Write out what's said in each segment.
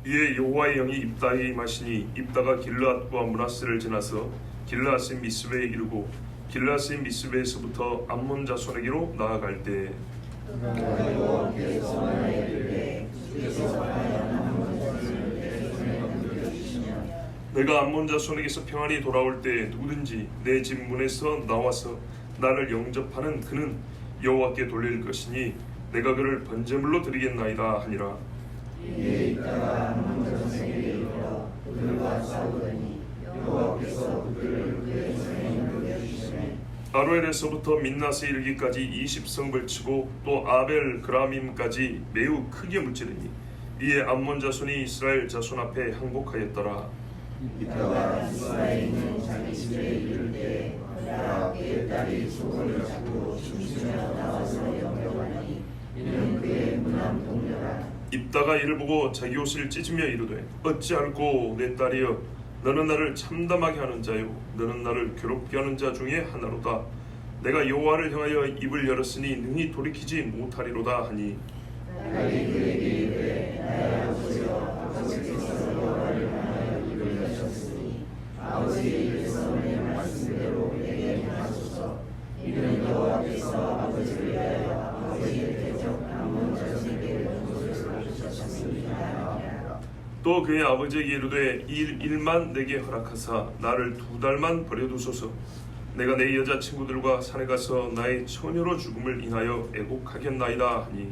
이에 여호와의 영이 입다에 임하시니 입다가 길르앗과 므낫세를 지나서 길르앗의 미스베에 이르고 길르앗의 미스베에서부터 암몬 자손에게로 나아갈 때 내가 암몬 자손에게서 평안히 돌아올 때 누구든지 내 집 문에서 나와서 나를 영접하는 그는 여호와께 돌릴 것이니 내가 그를 번제물로 드리겠나이다 하니라. 이에 있다가 암몬 자손에게 이르러 그들과 싸우더니 여호와께서 그들을 그의 손에 넘겨주시매 아로엘에서부터 민나세 이르기까지 20성을 치고 또 아벨 그라밈까지 매우 크게 무찌르니 이에 암몬 자손이 이스라엘 자손 앞에 항복하였더라. 이따가 이스라엘에 있는 자기 집에 이를 때 그가 그의 딸이 소금을 잡고 춤추며 나와서 영접하니 이는 그의 무남 동료라. 입다가 이를 보고 자기 옷을 찢으며 이르되 어찌할꼬 내 딸이여 너는 나를 참담하게 하는 자요 너는 나를 괴롭게 하는 자 중에 하나로다. 내가 여호와를 향하여 입을 열었으니 능히 돌이키지 못하리로다 하니 딸이 그에게 이르되 나의 아버지여 아버지께서 여호와를 향하여 입을 여셨으니 아버지의 입에서 내 말씀대로 내게 행하소서. 이는 여호와께서 아버지를 위하여 아버지의 대적 암몬 자손에게 용서를 주셨습니다. 또 그의 아버지에게 이르되 이 일만 내게 허락하사 나를 2달만 버려두소서. 내가 내 여자 친구들과 산에 가서 나의 처녀로 죽음을 인하여 애곡하겠나이다 하니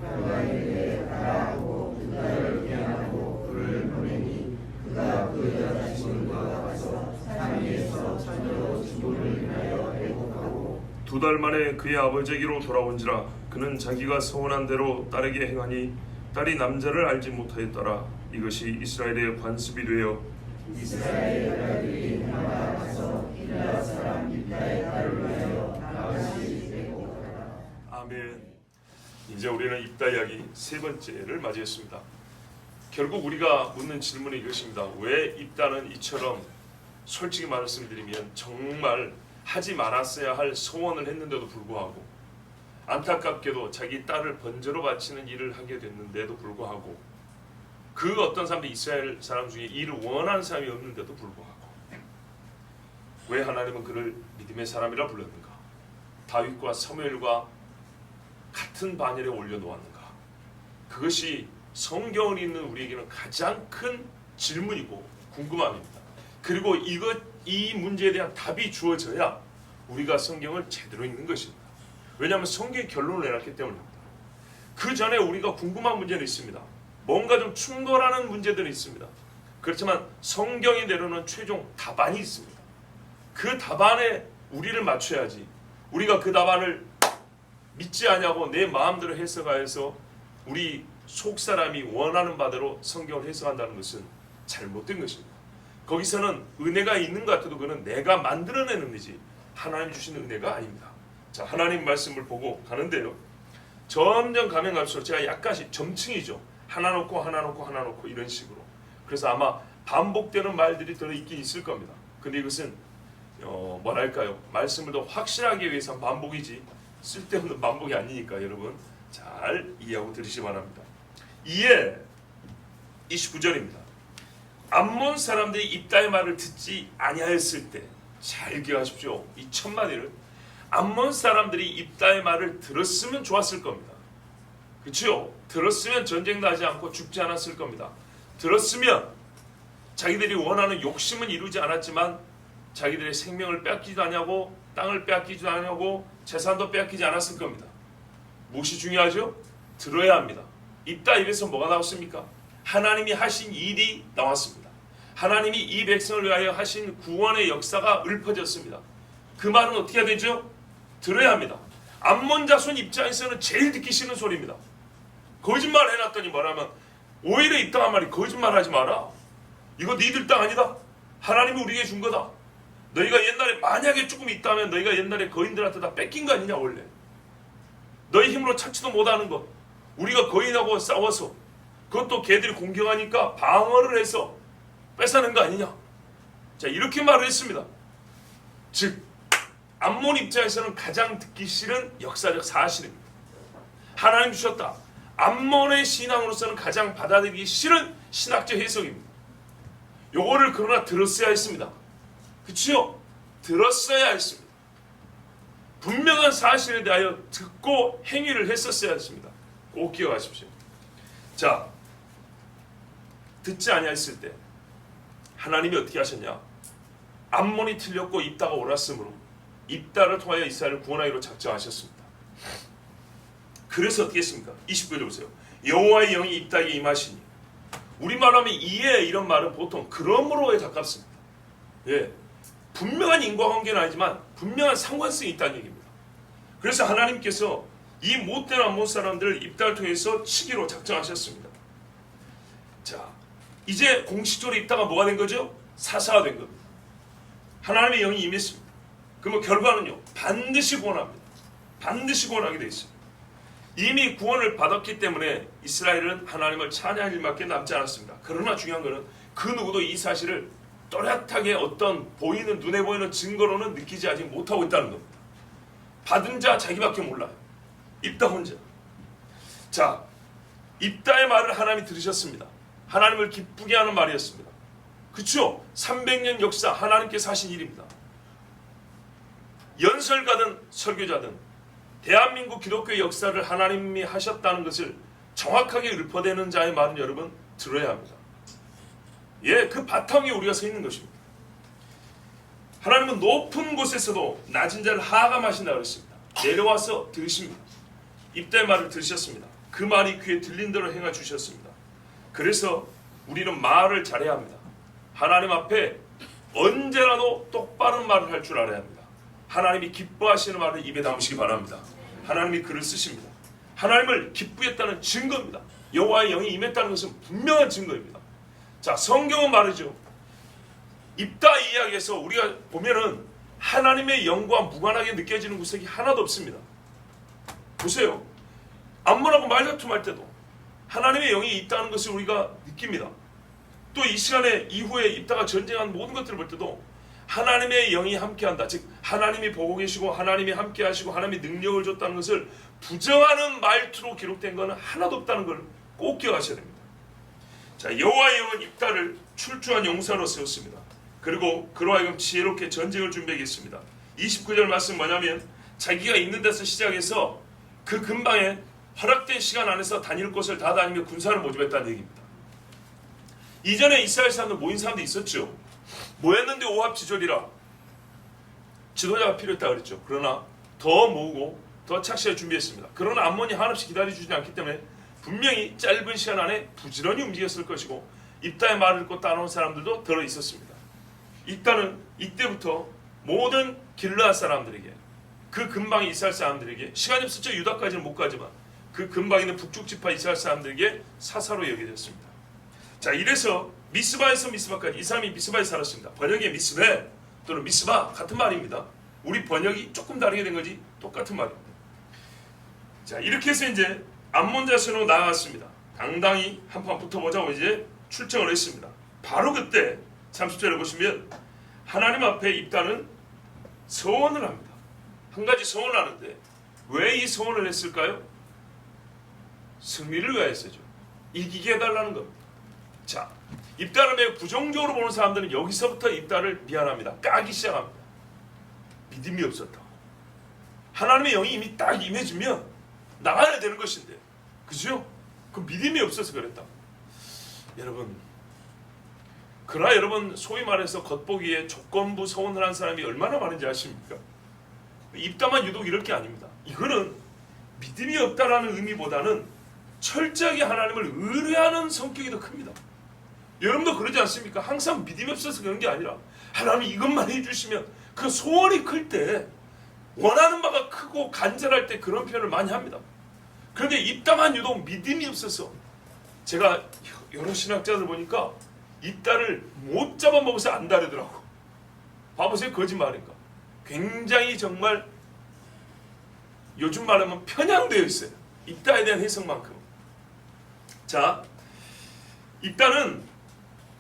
그가 이르되 가라하고 2달을 계약하고 그를 보내니 그가 그 여자 친구들과 가서 산 위에서 처녀로 죽음을 인하여 애곡하고 2달 만에 그의 아버지에게로 돌아온지라. 그는 자기가 서원한 대로 딸에게 행하니 딸이 남자를 알지 못하였더라. 이것이 이스라엘의 관습이 되어 이스라엘 여자들이 해마다 가서 길르앗 사람 입다의 딸을 위하여 나같이 애곡하라. 아멘. 이제 우리는 입다 이야기 세 번째를 맞이했습니다. 결국 우리가 묻는 질문은 이것입니다. 왜 입다는 이처럼 솔직히 말씀드리면 정말 하지 말았어야 할 소원을 했는데도 불구하고 안타깝게도 자기 딸을 번제로 바치는 일을 하게 됐는데도 불구하고 그 어떤 사람도 이스라엘 사람 중에 이를 원하는 사람이 없는데도 불구하고 왜 하나님은 그를 믿음의 사람이라 불렀는가? 다윗과 사무엘과 같은 반열에 올려놓았는가? 그것이 성경을 읽는 우리에게는 가장 큰 질문이고 궁금함입니다. 그리고 이 문제에 대한 답이 주어져야 우리가 성경을 제대로 읽는 것입니다. 왜냐하면 성경의 결론을 내놨기 때문입니다. 그 전에 우리가 궁금한 문제는 있습니다. 뭔가 좀 충돌하는 문제들이 있습니다. 그렇지만 성경이 내려놓은 최종 답안이 있습니다. 그 답안에 우리를 맞춰야지 우리가 그 답안을 믿지 않냐고 내 마음대로 해석하여서 우리 속사람이 원하는 바대로 성경을 해석한다는 것은 잘못된 것입니다. 거기서는 은혜가 있는 것 같아도 그는 내가 만들어낸 은혜지 하나님 주신 은혜가 아닙니다. 자, 하나님 말씀을 보고 가는데요. 점점 가면 갈수록 제가 약간씩 점층이죠. 하나 놓고 하나 놓고 하나 놓고 이런 식으로. 그래서 아마 반복되는 말들이 들어있긴 있을 겁니다. 근데 이것은 뭐랄까요? 말씀을 더 확실하게 위해서 반복이지 쓸데없는 반복이 아니니까 여러분 잘 이해하고 들으시기 바랍니다. 이에 29절입니다. 암몬 사람들이 입다의 말을 듣지 아니하였을 때 잘 기억하십시오. 이 첫마디를 암몬 사람들이 입다의 말을 들었으면 좋았을 겁니다. 그렇죠? 들었으면 전쟁도 하지 않고 죽지 않았을 겁니다. 들었으면 자기들이 원하는 욕심은 이루지 않았지만 자기들의 생명을 빼앗기지도 않냐고 땅을 빼앗기지도 않냐고 재산도 빼앗기지 않았을 겁니다. 무엇이 중요하죠? 들어야 합니다. 입다 입에서 뭐가 나왔습니까? 하나님이 하신 일이 나왔습니다. 하나님이 이 백성을 위하여 하신 구원의 역사가 읊어졌습니다. 그 말은 어떻게 해야 되죠? 들어야 합니다. 암몬 자손 입장에서는 제일 듣기 싫은 소리입니다. 거짓말 해놨더니 뭐라면 오히려 이 땅 한 말이 거짓말하지 마라. 이거 니들 땅 아니다. 하나님이 우리에게 준 거다. 너희가 옛날에 만약에 조금 있다면 너희가 옛날에 거인들한테 다 뺏긴 거 아니냐 원래. 너희 힘으로 찾지도 못하는 것. 우리가 거인하고 싸워서 그것도 걔들이 공격하니까 방어를 해서 뺏어낸 거 아니냐. 자, 이렇게 말을 했습니다. 즉 암몬 입장에서는 가장 듣기 싫은 역사적 사실입니다. 하나님 주셨다. 암몬의 신앙으로서는 가장 받아들이기 싫은 신학적 해석입니다. 요거를 그러나 들었어야 했습니다. 그치요? 들었어야 했습니다. 분명한 사실에 대하여 듣고 행위를 했었어야 했습니다. 꼭 기억하십시오. 자, 듣지 아니하였을 때 하나님이 어떻게 하셨냐? 암몬이 틀렸고 입다가 옳았으므로 입다를 통하여 이스라엘을 구원하기로 작정하셨습니다. 그래서 어떻게 했습니까? 29절 보세요. 여호와의 영이 입다에게 임하시니, 우리말로 하면 이에 이런 말은 보통 그러므로에 가깝습니다. 예, 분명한 인과관계는 아니지만 분명한 상관성이 있다는 얘기입니다. 그래서 하나님께서 이 못된 암몬 사람들을 입다를 통해서 치기로 작정하셨습니다. 자, 이제 공식적으로 입다가 뭐가 된 거죠? 사사가 된 겁니다. 하나님의 영이 임했습니다. 그러면 결과는요, 반드시 구원합니다. 반드시 구원하게 되어 있습니다. 이미 구원을 받았기 때문에 이스라엘은 하나님을 찬양할 일밖에 남지 않았습니다. 그러나 중요한 것은 그 누구도 이 사실을 또렷하게 어떤 보이는, 눈에 보이는 증거로는 느끼지 아직 못하고 있다는 겁니다. 받은 자 자기밖에 몰라요. 입다 혼자. 자, 입다의 말을 하나님이 들으셨습니다. 하나님을 기쁘게 하는 말이었습니다. 그렇죠? 300년 역사 하나님께서 하신 일입니다. 연설가든 설교자든 대한민국 기독교의 역사를 하나님이 하셨다는 것을 정확하게 읊어대는 자의 말은 여러분 들어야 합니다. 예, 그 바탕 위에 우리가 서 있는 것입니다. 하나님은 높은 곳에서도 낮은 자를 하감하신다고 그랬습니다. 내려와서 들으십니다. 입다의 말을 들으셨습니다. 그 말이 귀에 들린 대로 행해 주셨습니다. 그래서 우리는 말을 잘해야 합니다. 하나님 앞에 언제라도 똑바른 말을 할 줄 알아야 합니다. 하나님이 기뻐하시는 말을 입에 담으시기 바랍니다. 하나님이 글을 쓰십니다. 하나님을 기쁘겠다는 증거입니다. 여호와의 영이 임했다는 것은 분명한 증거입니다. 자, 성경은 말이죠. 입다 이야기에서 우리가 보면은 하나님의 영과 무관하게 느껴지는 구석이 하나도 없습니다. 보세요. 암몬하고 말다툼할 때도 하나님의 영이 있다는 것을 우리가 느낍니다. 또 이 시간에 이후에 입다가 전쟁한 모든 것들을 볼 때도 하나님의 영이 함께한다. 즉 하나님이 보고 계시고 하나님이 함께하시고 하나님이 능력을 줬다는 것을 부정하는 말투로 기록된 것은 하나도 없다는 걸 꼭 기억하셔야 됩니다. 자, 여호와의 영은 입다를 출중한 용사로 세웠습니다. 그리고 그로 하여금 지혜롭게 전쟁을 준비하겠습니다. 29절 말씀 뭐냐면 자기가 있는 데서 시작해서 그 근방에 허락된 시간 안에서 다닐 곳을 다 다니며 군사를 모집했다는 얘기입니다. 이전에 이스라엘 사람들 모인 사람도 있었죠. 모였는데 오합지졸이라 지도자가 필요했다 그랬죠. 그러나 더 모으고 더 착실하게 준비했습니다. 그러나 암몬이 한없이 기다려주지 않기 때문에 분명히 짧은 시간 안에 부지런히 움직였을 것이고 입다의 말을 듣고 따라온 사람들도 들어 있었습니다. 입다는 이때부터 모든 길르앗 사람들에게, 그 근방의 이스라엘 사람들에게, 시간이 없었죠. 유다까지는 못 가지만 그 근방에 있는 북쪽 지파 이스라엘 사람들에게 사사로 여겨졌습니다. 자, 이래서 미스바에서 미스바까지 이 사람이 미스바에 살았습니다. 번역의 미스베 또는 미스바 같은 말입니다. 우리 번역이 조금 다르게 된 거지 똑같은 말입니다. 자, 이렇게 해서 이제 암몬 자손으로 나아갔습니다. 당당히 한판 붙어보자고 이제 출정을 했습니다. 바로 그때 30절에 보시면 하나님 앞에 입다는 서원을 합니다. 한 가지 서원을 하는데 왜 이 서원을 했을까요? 승리를 위하여서죠. 이기게 해달라는 겁니다. 자, 입다를 매우 부정적으로 보는 사람들은 여기서부터 입다를 미안합니다. 까기 시작합니다. 믿음이 없었다고. 하나님의 영이 이미 딱 임해주면 나가야 되는 것인데, 그죠? 그 믿음이 없어서 그랬다. 여러분, 그러나 여러분 소위 말해서 겉보기에 조건부 서원을 한 사람이 얼마나 많은지 아십니까? 입다만 유독 이럴 게 아닙니다. 이거는 믿음이 없다라는 의미보다는 철저하게 하나님을 의뢰하는 성격이 더 큽니다. 여러분도 그러지 않습니까? 항상 믿음이 없어서 그런 게 아니라 하나님 이것만 해주시면 그 소원이 클 때 원하는 바가 크고 간절할 때 그런 표현을 많이 합니다. 그런데 입다만 유독 믿음이 없어서 제가 여러 신학자들 보니까 입다를 못 잡아먹어서 안 다르더라고. 봐보세요. 거짓말인가. 굉장히 정말 요즘 말하면 편향되어 있어요. 입다에 대한 해석만큼. 자, 입다는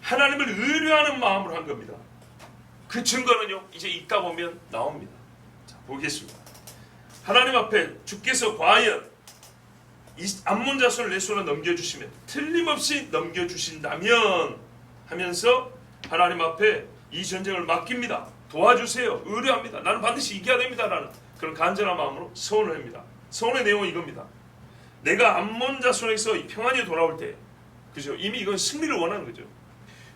하나님을 의뢰하는 마음으로 한 겁니다. 그 증거는요, 이제 읽다 보면 나옵니다. 자, 보겠습니다. 하나님 앞에 주께서 과연 이 암몬 자손을 내 손에 넘겨주시면 틀림없이 넘겨주신다면 하면서 하나님 앞에 이 전쟁을 맡깁니다. 도와주세요. 의뢰합니다. 나는 반드시 이겨야 됩니다. 라는 그런 간절한 마음으로 서원을 합니다. 서원의 내용은 이겁니다. 내가 암몬 자손에서 평안히 돌아올 때, 그죠? 이미 이건 승리를 원하는 거죠.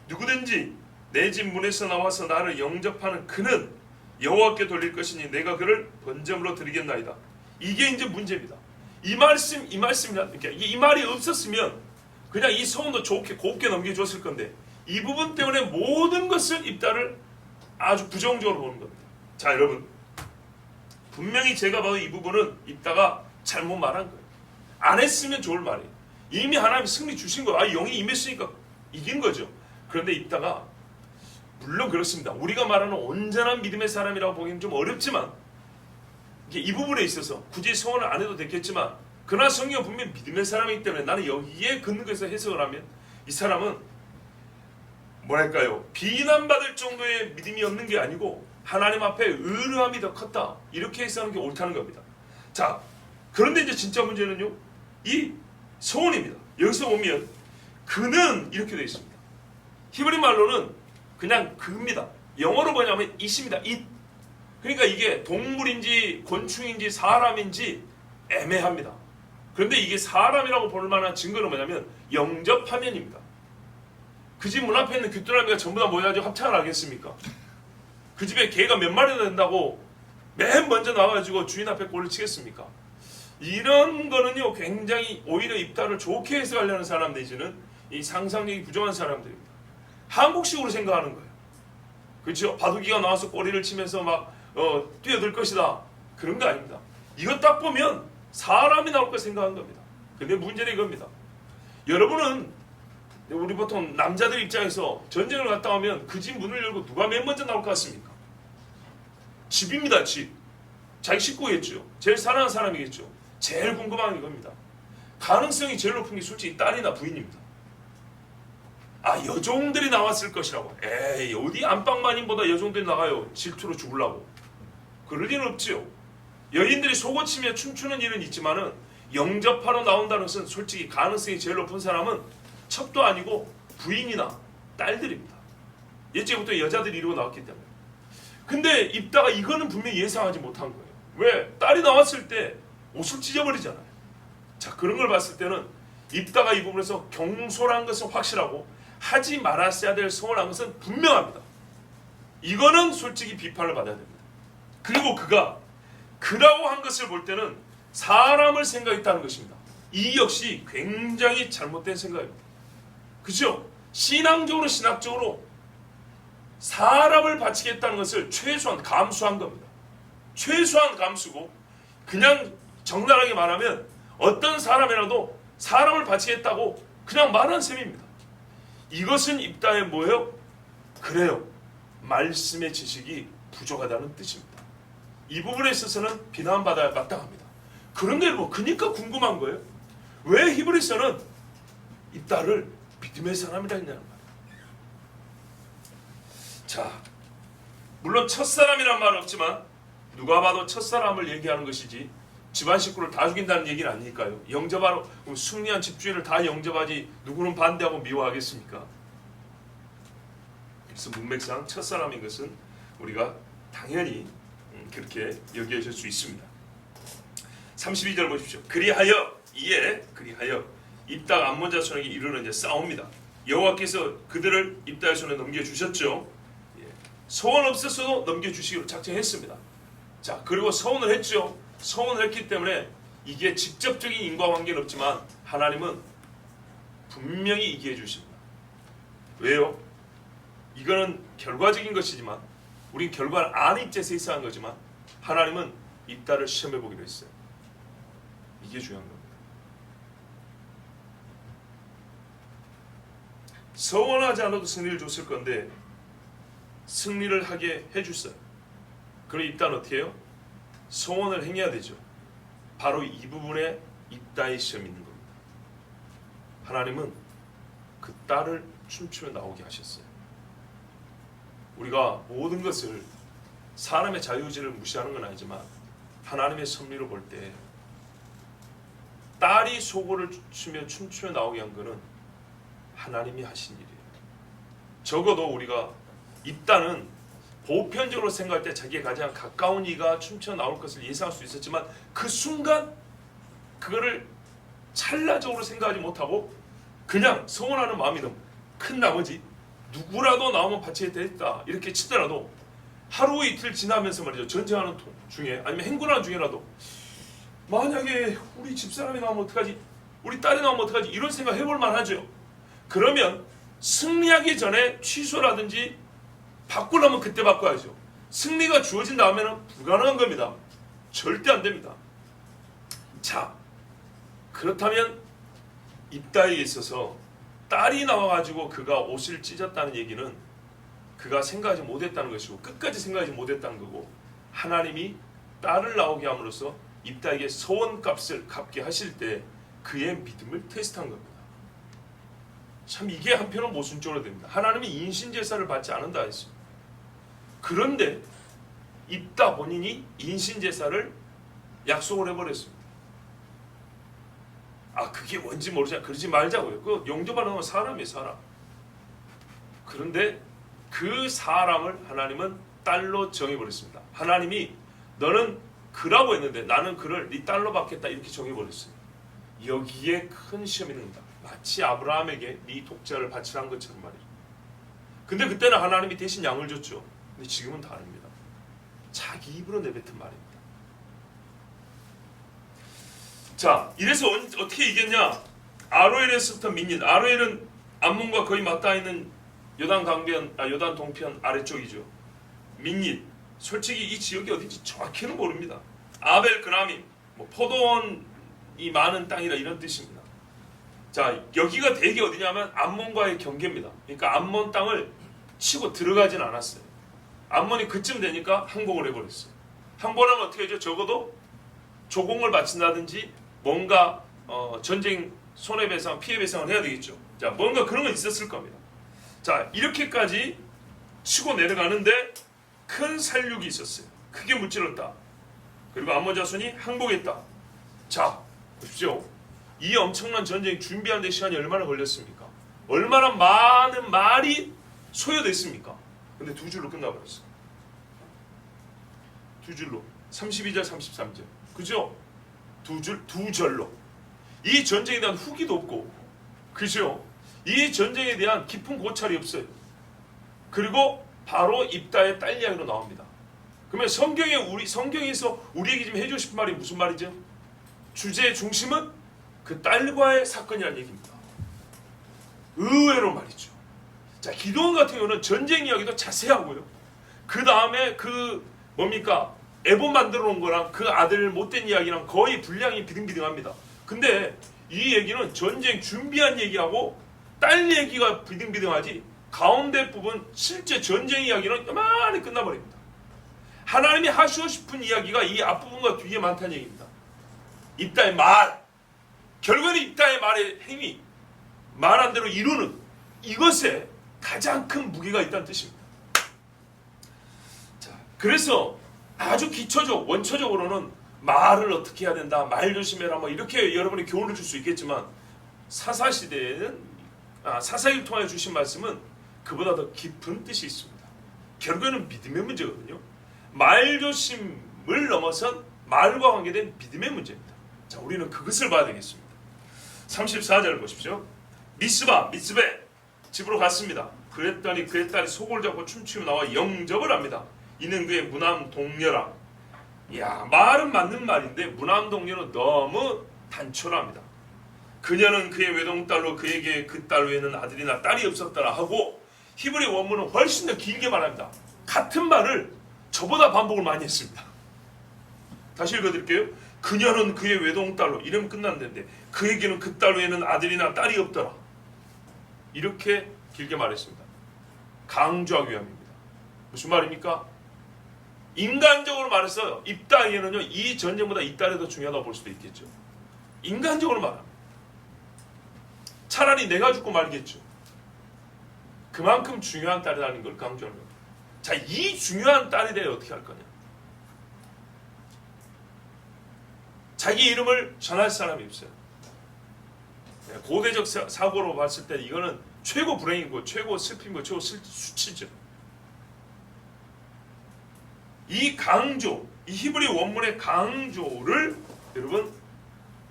누구든지 내 집 문에서 나와서 나를 영접하는 그는 여호와께 돌릴 것이니 내가 그를 번제물로 드리겠나이다. 이게 이제 문제입니다. 이 말씀이라, 그러니까 이 말이 없었으면 그냥 이 서원도 좋게 곱게 넘겨줬을 건데 이 부분 때문에 모든 것을 입다를 아주 부정적으로 보는 겁니다. 자, 여러분, 분명히 제가 봐도 이 부분은 입다가 잘못 말한 거예요. 안 했으면 좋을 말이에요. 이미 하나님이 승리 주신 거예요. 영이 임했으니까 이긴 거죠. 그런데 입다가 물론 그렇습니다. 우리가 말하는 온전한 믿음의 사람이라고 보기는 좀 어렵지만 이 부분에 있어서 굳이 서원을 안 해도 됐겠지만 그러나 성경은 분명히 믿음의 사람이기 때문에 나는 여기에 근거해서 해석을 하면 이 사람은 뭐랄까요, 비난받을 정도의 믿음이 없는 게 아니고 하나님 앞에 의뢰함이 더 컸다, 이렇게 해석하는 게 옳다는 겁니다. 자, 그런데 이제 진짜 문제는요, 이 서원입니다. 여기서 보면 그는 이렇게 되어 있습니다. 히브리 말로는 그냥 그입니다. 영어로 뭐냐면 it입니다. it. 그러니까 이게 동물인지 곤충인지 사람인지 애매합니다. 그런데 이게 사람이라고 볼 만한 증거는 뭐냐면 영접화면입니다. 그 집 문 앞에 있는 귀뚜라미가 전부 다 모여가지고 합창을 하겠습니까? 그 집에 개가 몇 마리나 된다고 맨 먼저 나와가지고 주인 앞에 꼴을 치겠습니까? 이런 거는요, 굉장히 오히려 입다를 좋게 해석하려는 사람 내지는 이 상상력이 부족한 사람들입니다. 한국식으로 생각하는 거예요. 그렇죠? 바둑이가 나와서 꼬리를 치면서 막 뛰어들 것이다, 그런 거 아닙니다. 이거 딱 보면 사람이 나올 거 생각한 겁니다. 근데 문제는 이겁니다. 여러분은 우리 보통 남자들 입장에서 전쟁을 갔다 오면 그 집 문을 열고 누가 맨 먼저 나올 것 같습니까? 집입니다. 집. 자기 식구겠죠. 제일 사랑하는 사람이겠죠. 제일 궁금한 게 이겁니다. 가능성이 제일 높은 게 솔직히 딸이나 부인입니다. 여종들이 나왔을 것이라고. 에이, 어디 안방마님보다 여종들이 나가요. 질투로 죽으려고. 그럴 리는 없지요. 여인들이 속옷치며 춤추는 일은 있지만은 영접하러 나온다는 것은 솔직히 가능성이 제일 높은 사람은 첩도 아니고 부인이나 딸들입니다. 예전부터 여자들이 이러고 나왔기 때문에. 근데 입다가 이거는 분명히 예상하지 못한 거예요. 왜? 딸이 나왔을 때 옷을 찢어버리잖아요. 자, 그런 걸 봤을 때는 입다가 이 부분에서 경솔한 것은 확실하고 하지 말았어야 될 서운한 것은 분명합니다. 이거는 솔직히 비판을 받아야 됩니다. 그리고 그가 그라고 한 것을 볼 때는 사람을 생각했다는 것입니다. 이 역시 굉장히 잘못된 생각입니다. 그죠? 신앙적으로 신학적으로 사람을 바치겠다는 것을 최소한 감수한 겁니다. 최소한 감수고, 그냥 정당하게 말하면 어떤 사람이라도 사람을 바치겠다고 그냥 말한 셈입니다. 이것은 입다의 뭐예요? 그래요, 말씀의 지식이 부족하다는 뜻입니다. 이 부분에 있어서는 비난받아야 마땅합니다. 그런데 뭐 그러니까 궁금한 거예요. 왜 히브리서는 입다를 믿음의 사람이라 했냐는 말이에요. 자, 물론 첫사람이란 말은 없지만 누가 봐도 첫사람을 얘기하는 것이지 집안 식구를 다 죽인다는 얘기는 아니니까요. 영접하러 승리한 집주인을 다 영접하지 누구는 반대하고 미워하겠습니까? 그래서 문맥상 첫사람인 것은 우리가 당연히 그렇게 여겨질 수 있습니다. 32절 보십시오. 그리하여 입다가 암몬 자손에게 이르러 이제 싸웁니다. 여호와께서 그들을 입다의 손에 넘겨주셨죠. 서원 없었어도 넘겨주시기로 작정했습니다. 자, 그리고 서원을 했죠. 서원을 했기 때문에 이게 직접적인 인과관계는 없지만 하나님은 분명히 이기해 주십니다. 왜요? 이거는 결과적인 것이지만 우린 결과를 아는 입장에서 있어야 한 거지만 하나님은 입다를 시험해 보기로 했어요. 이게 중요한 겁니다. 서원하지 않아도 승리를 줬을 건데 승리를 하게 해줬어요. 그럼 입다는 어떻게 해요? 서원을 행해야 되죠. 바로 이 부분에 입다의 시험이 있는 겁니다. 하나님은 그 딸을 춤추며 나오게 하셨어요. 우리가 모든 것을 사람의 자유의지를 무시하는 건 아니지만 하나님의 섭리로 볼 때 딸이 소고를 춤추며 나오게 한 거는 하나님이 하신 일이에요. 적어도 우리가 입다는 보편적으로 생각할 때 자기에 가장 가까운 이가 춤춰 나올 것을 예상할 수 있었지만 그 순간 그거를 찰나적으로 생각하지 못하고 그냥 서운하는 마음이 너무 큰 나머지 누구라도 나오면 바치게 됐다 이렇게 치더라도 하루 이틀 지나면서 말이죠. 전쟁하는 중에 아니면 행군하는 중에라도 만약에 우리 집사람이 나오면 어떡하지? 우리 딸이 나오면 어떡하지? 이런 생각 해볼 만하죠. 그러면 승리하기 전에 취소라든지 바꾸려면 그때 바꿔야죠. 승리가 주어진 다음에는 불가능한 겁니다. 절대 안 됩니다. 자, 그렇다면 입다에 있어서 딸이 나와가지고 그가 옷을 찢었다는 얘기는 그가 생각하지 못했다는 것이고 끝까지 생각하지 못했다는 거고 하나님이 딸을 나오게 함으로써 입다에게 서원값을 갚게 하실 때 그의 믿음을 테스트한 겁니다. 참 이게 한편은 모순적으로 됩니다. 하나님이 인신제사를 받지 않는다 했습니다. 그런데 입다 본인이 인신제사를 약속을 해버렸습니다. 아 그게 뭔지 모르잖아. 그러지 말자고요. 그 용접하는 건 사람이에요. 사람. 그런데 그 사람을 하나님은 딸로 정해버렸습니다. 하나님이 너는 그라고 했는데 나는 그를 네 딸로 받겠다 이렇게 정해버렸어요. 여기에 큰 시험이 있는다. 마치 아브라함에게 네 독자를 바치라는 것처럼 말이죠. 근데 그때는 하나님이 대신 양을 줬죠. 근데 지금은 다릅니다. 자기 입으로 내뱉은 말입니다. 자, 이래서 어떻게 이겼냐? 아로엘에서부터 민닛. 아로엘은 암몬과 거의 맞닿아 있는 요단 동편 아래쪽이죠. 민닛. 솔직히 이 지역이 어딘지 정확히는 모릅니다. 아벨 그라밈, 포도원이 많은 땅이라 이런 뜻입니다. 자, 여기가 대개 어디냐면 암몬과의 경계입니다. 그러니까 암몬 땅을 치고 들어가진 않았어요. 암몬이 그쯤 되니까 항복을 해버렸어요. 항복하면 어떻게 하죠? 적어도 조공을 바친다든지 뭔가 전쟁 손해배상, 피해배상을 해야 되겠죠. 자, 뭔가 그런 건 있었을 겁니다. 자, 이렇게까지 치고 내려가는데 큰 살육이 있었어요. 크게 무찔렀다. 그리고 암몬 자손이 항복했다. 자, 보십시오. 이 엄청난 전쟁 준비하는 데 시간이 얼마나 걸렸습니까? 얼마나 많은 말이 소요됐습니까? 근데 두 줄로 끝나버렸어요. 두 줄로. 32절, 33절. 그죠? 두 절로. 이 전쟁에 대한 후기도 없고, 그죠? 이 전쟁에 대한 깊은 고찰이 없어요. 그리고 바로 입다의 딸 이야기로 나옵니다. 그러면 성경에서 우리에게 지금 해주고 싶은 말이 무슨 말이죠? 주제의 중심은 그 딸과의 사건이라는 얘기입니다. 의외로 말이죠. 자, 기도원 같은 경우는 전쟁 이야기도 자세하고요. 그 다음에 에본 만들어 놓은 거랑 그 아들 못된 이야기랑 거의 분량이 비등비등합니다. 근데 이 얘기는 전쟁 준비한 얘기하고 딸 얘기가 비등비등하지 가운데 부분 실제 전쟁 이야기는 요만히 끝나버립니다. 하나님이 하시고 싶은 이야기가 이 앞부분과 뒤에 많다는 얘기입니다. 입다의 말, 결국에는 입다의 말의 행위, 말한 대로 이루는 이것에 가장 큰 무게가 있다는 뜻입니다. 자, 그래서 아주 원초적으로는 말을 어떻게 해야 된다, 말 조심해라, 이렇게 여러분이 교훈을 줄 수 있겠지만 사사시대에는 사사기를 통하여 주신 말씀은 그보다 더 깊은 뜻이 있습니다. 결국에는 믿음의 문제거든요. 말 조심을 넘어선 말과 관계된 믿음의 문제입니다. 자, 우리는 그것을 봐야 되겠습니다. 34절을 보십시오. 미스베 집으로 갔습니다. 그랬더니 그의 딸이 속을 잡고 춤추며 나와 영접을 합니다. 이는 그의 무남 동료라. 이야, 말은 맞는 말인데 무남 동료는 너무 단촐합니다. 그녀는 그의 외동딸로 그에게 그 딸 외에는 아들이나 딸이 없었더라 하고 히브리 원문은 훨씬 더 길게 말합니다. 같은 말을 저보다 반복을 많이 했습니다. 다시 읽어드릴게요. 그녀는 그의 외동딸로 이러면 끝났는데 그에게는 그 딸 외에는 아들이나 딸이 없더라. 이렇게 길게 말했습니다. 강조하기 위함입니다. 무슨 말입니까? 인간적으로 말해서 입다에게는요, 이 전쟁보다 이 딸이 더 중요하다고 볼 수도 있겠죠. 인간적으로 말합니다. 차라리 내가 죽고 말겠죠. 그만큼 중요한 딸이라는 걸 강조하는 겁니다. 자, 이 중요한 딸에 대해 어떻게 할 거냐? 자기 이름을 전할 사람이 없어요. 고대적 사고로 봤을 때 이거는 최고 불행이고 최고 슬픔이고 최고 수치죠. 이 강조, 이 히브리 원문의 강조를 여러분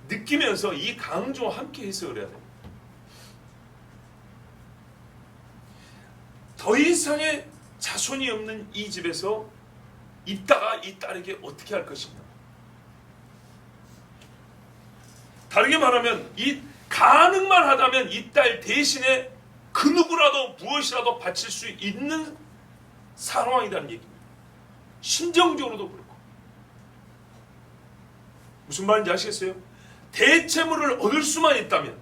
느끼면서 이 강조와 함께 해석을 해야 돼요. 더 이상의 자손이 없는 이 집에서 입다가 이 딸에게 어떻게 할 것인가. 다르게 말하면 이 가능만 하다면 이 딸 대신에 그 누구라도 무엇이라도 바칠 수 있는 상황이라는 얘기입니다. 심정적으로도 그렇고. 무슨 말인지 아시겠어요? 대체물을 얻을 수만 있다면,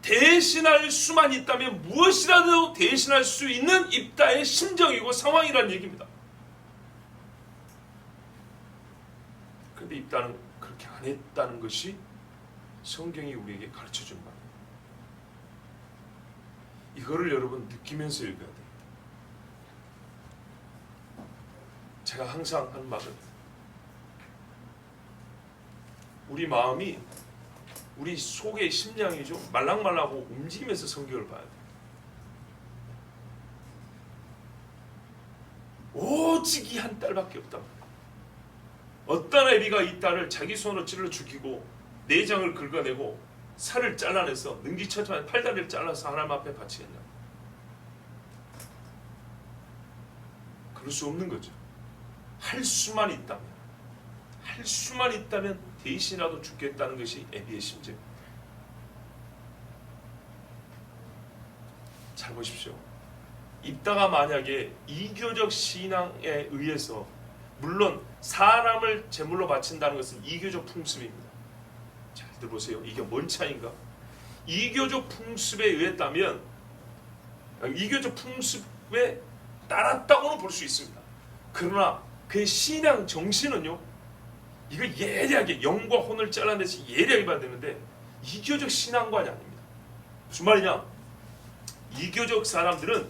대신할 수만 있다면 무엇이라도 대신할 수 있는 입다의 심정이고 상황이라는 얘기입니다. 그런데 입다는 그렇게 안 했다는 것이 성경이 우리에게 가르쳐준 말이에요. 이거를 여러분 느끼면서 읽어야 돼요. 제가 항상 하는 말은 우리 마음이 우리 속의 심장이 좀 말랑말랑하고 움직이면서 성경을 봐야 돼요. 오직 이 한 딸밖에 없단 말이에요. 어떤 애비가 이 딸을 자기 손으로 찔러 죽이고 내장을 긁어내고 살을 잘라내서 능지처참한 팔다리를 잘라서 하나님 앞에 바치겠냐? 그럴 수 없는 거죠. 할 수만 있다면 대신이라도 죽겠다는 것이 애비의 심정입니다. 잘 보십시오. 입다가 만약에 이교적 신앙에 의해서, 물론 사람을 제물로 바친다는 것은 이교적 풍습입니다. 잘 들어보세요. 이게 뭔 차이인가? 이교적 풍습에 의했다면, 이교적 풍습에 따랐다고는 볼 수 있습니다. 그러나 그의 신앙 정신은요, 이거 예리하게 영과 혼을 잘라내서 예리하게 봐야 되는데 이교적 신앙관이 아닙니다. 무슨 말이냐? 이교적 사람들은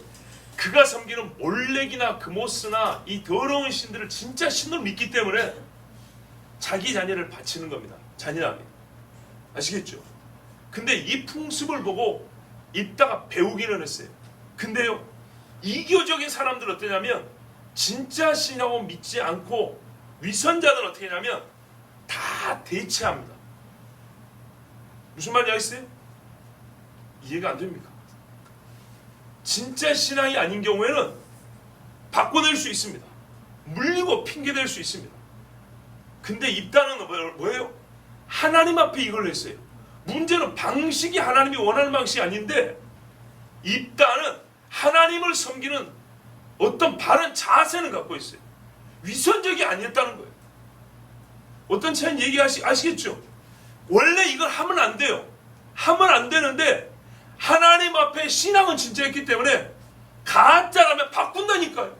그가 섬기는 몰렉이나 그모스나 이 더러운 신들을 진짜 신으로 믿기 때문에 자기 자녀를 바치는 겁니다. 잔인하게. 아시겠죠? 근데 이 풍습을 보고 입다가 배우기는 했어요. 근데요, 이교적인 사람들은 어떠냐면 진짜 신하고 믿지 않고 위선자들은 어떻게 하냐면 다 대체합니다. 무슨 말인지 아시겠어요? 이해가 안 됩니까? 진짜 신앙이 아닌 경우에는 바꿔낼 수 있습니다. 물리고 핑계댈 수 있습니다. 근데 입다는 뭐예요? 하나님 앞에 이걸 했어요. 문제는 방식이 하나님이 원하는 방식이 아닌데 입다는 하나님을 섬기는 어떤 바른 자세는 갖고 있어요. 위선적이 아니었다는 거예요. 어떤 차이는 아시겠죠? 원래 이걸 하면 안 돼요. 하면 안 되는데 하나님 앞에 신앙은 진짜였기 때문에 가짜라면 바꾼다니까요.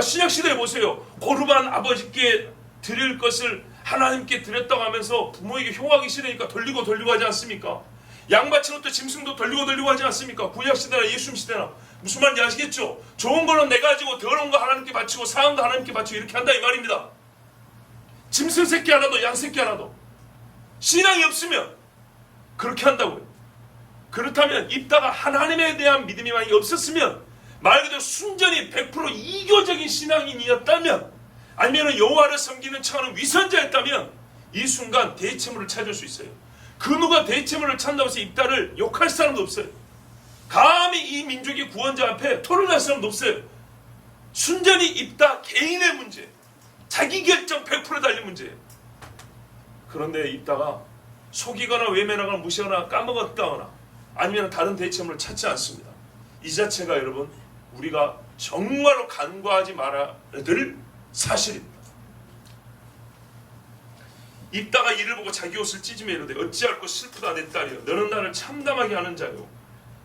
신약시대에 보세요. 고르반 아버지께 드릴 것을 하나님께 드렸다고 하면서 부모에게 효하기 싫으니까 돌리고 하지 않습니까? 양 바치는 것도 짐승도 돌리고 하지 않습니까? 구약시대나 예수님시대나. 무슨 말인지 아시겠죠? 좋은 거는 내가 가지고 더러운 거 하나님께 바치고 상한 거 하나님께 바치고 이렇게 한다 이 말입니다. 짐승 새끼 하나도 양 새끼 하나도 신앙이 없으면 그렇게 한다고요. 그렇다면 입다가 하나님에 대한 믿음이 만약에 없었으면, 말 그대로 순전히 100% 이교적인 신앙인이었다면, 아니면 여호와를 섬기는 척하는 위선자였다면 이 순간 대체물을 찾을 수 있어요. 그 누가 대체물을 찾는다고 해서 입다를 욕할 사람도 없어요. 감히 이 민족의 구원자 앞에 토론할 사람도 없어요. 순전히 입다 개인의 문제, 자기 결정 100% 달린 문제예요. 그런데 입다가 속이거나 외면하거나 무시하거나 까먹었다거나 아니면 다른 대체물을 찾지 않습니다. 이 자체가 여러분 우리가 정말로 간과하지 말아야 될 사실입니다. 입다가 이를 보고 자기 옷을 찢으며 이르되 어찌할꼬 슬프다 내 딸이여, 너는 나를 참담하게 하는 자요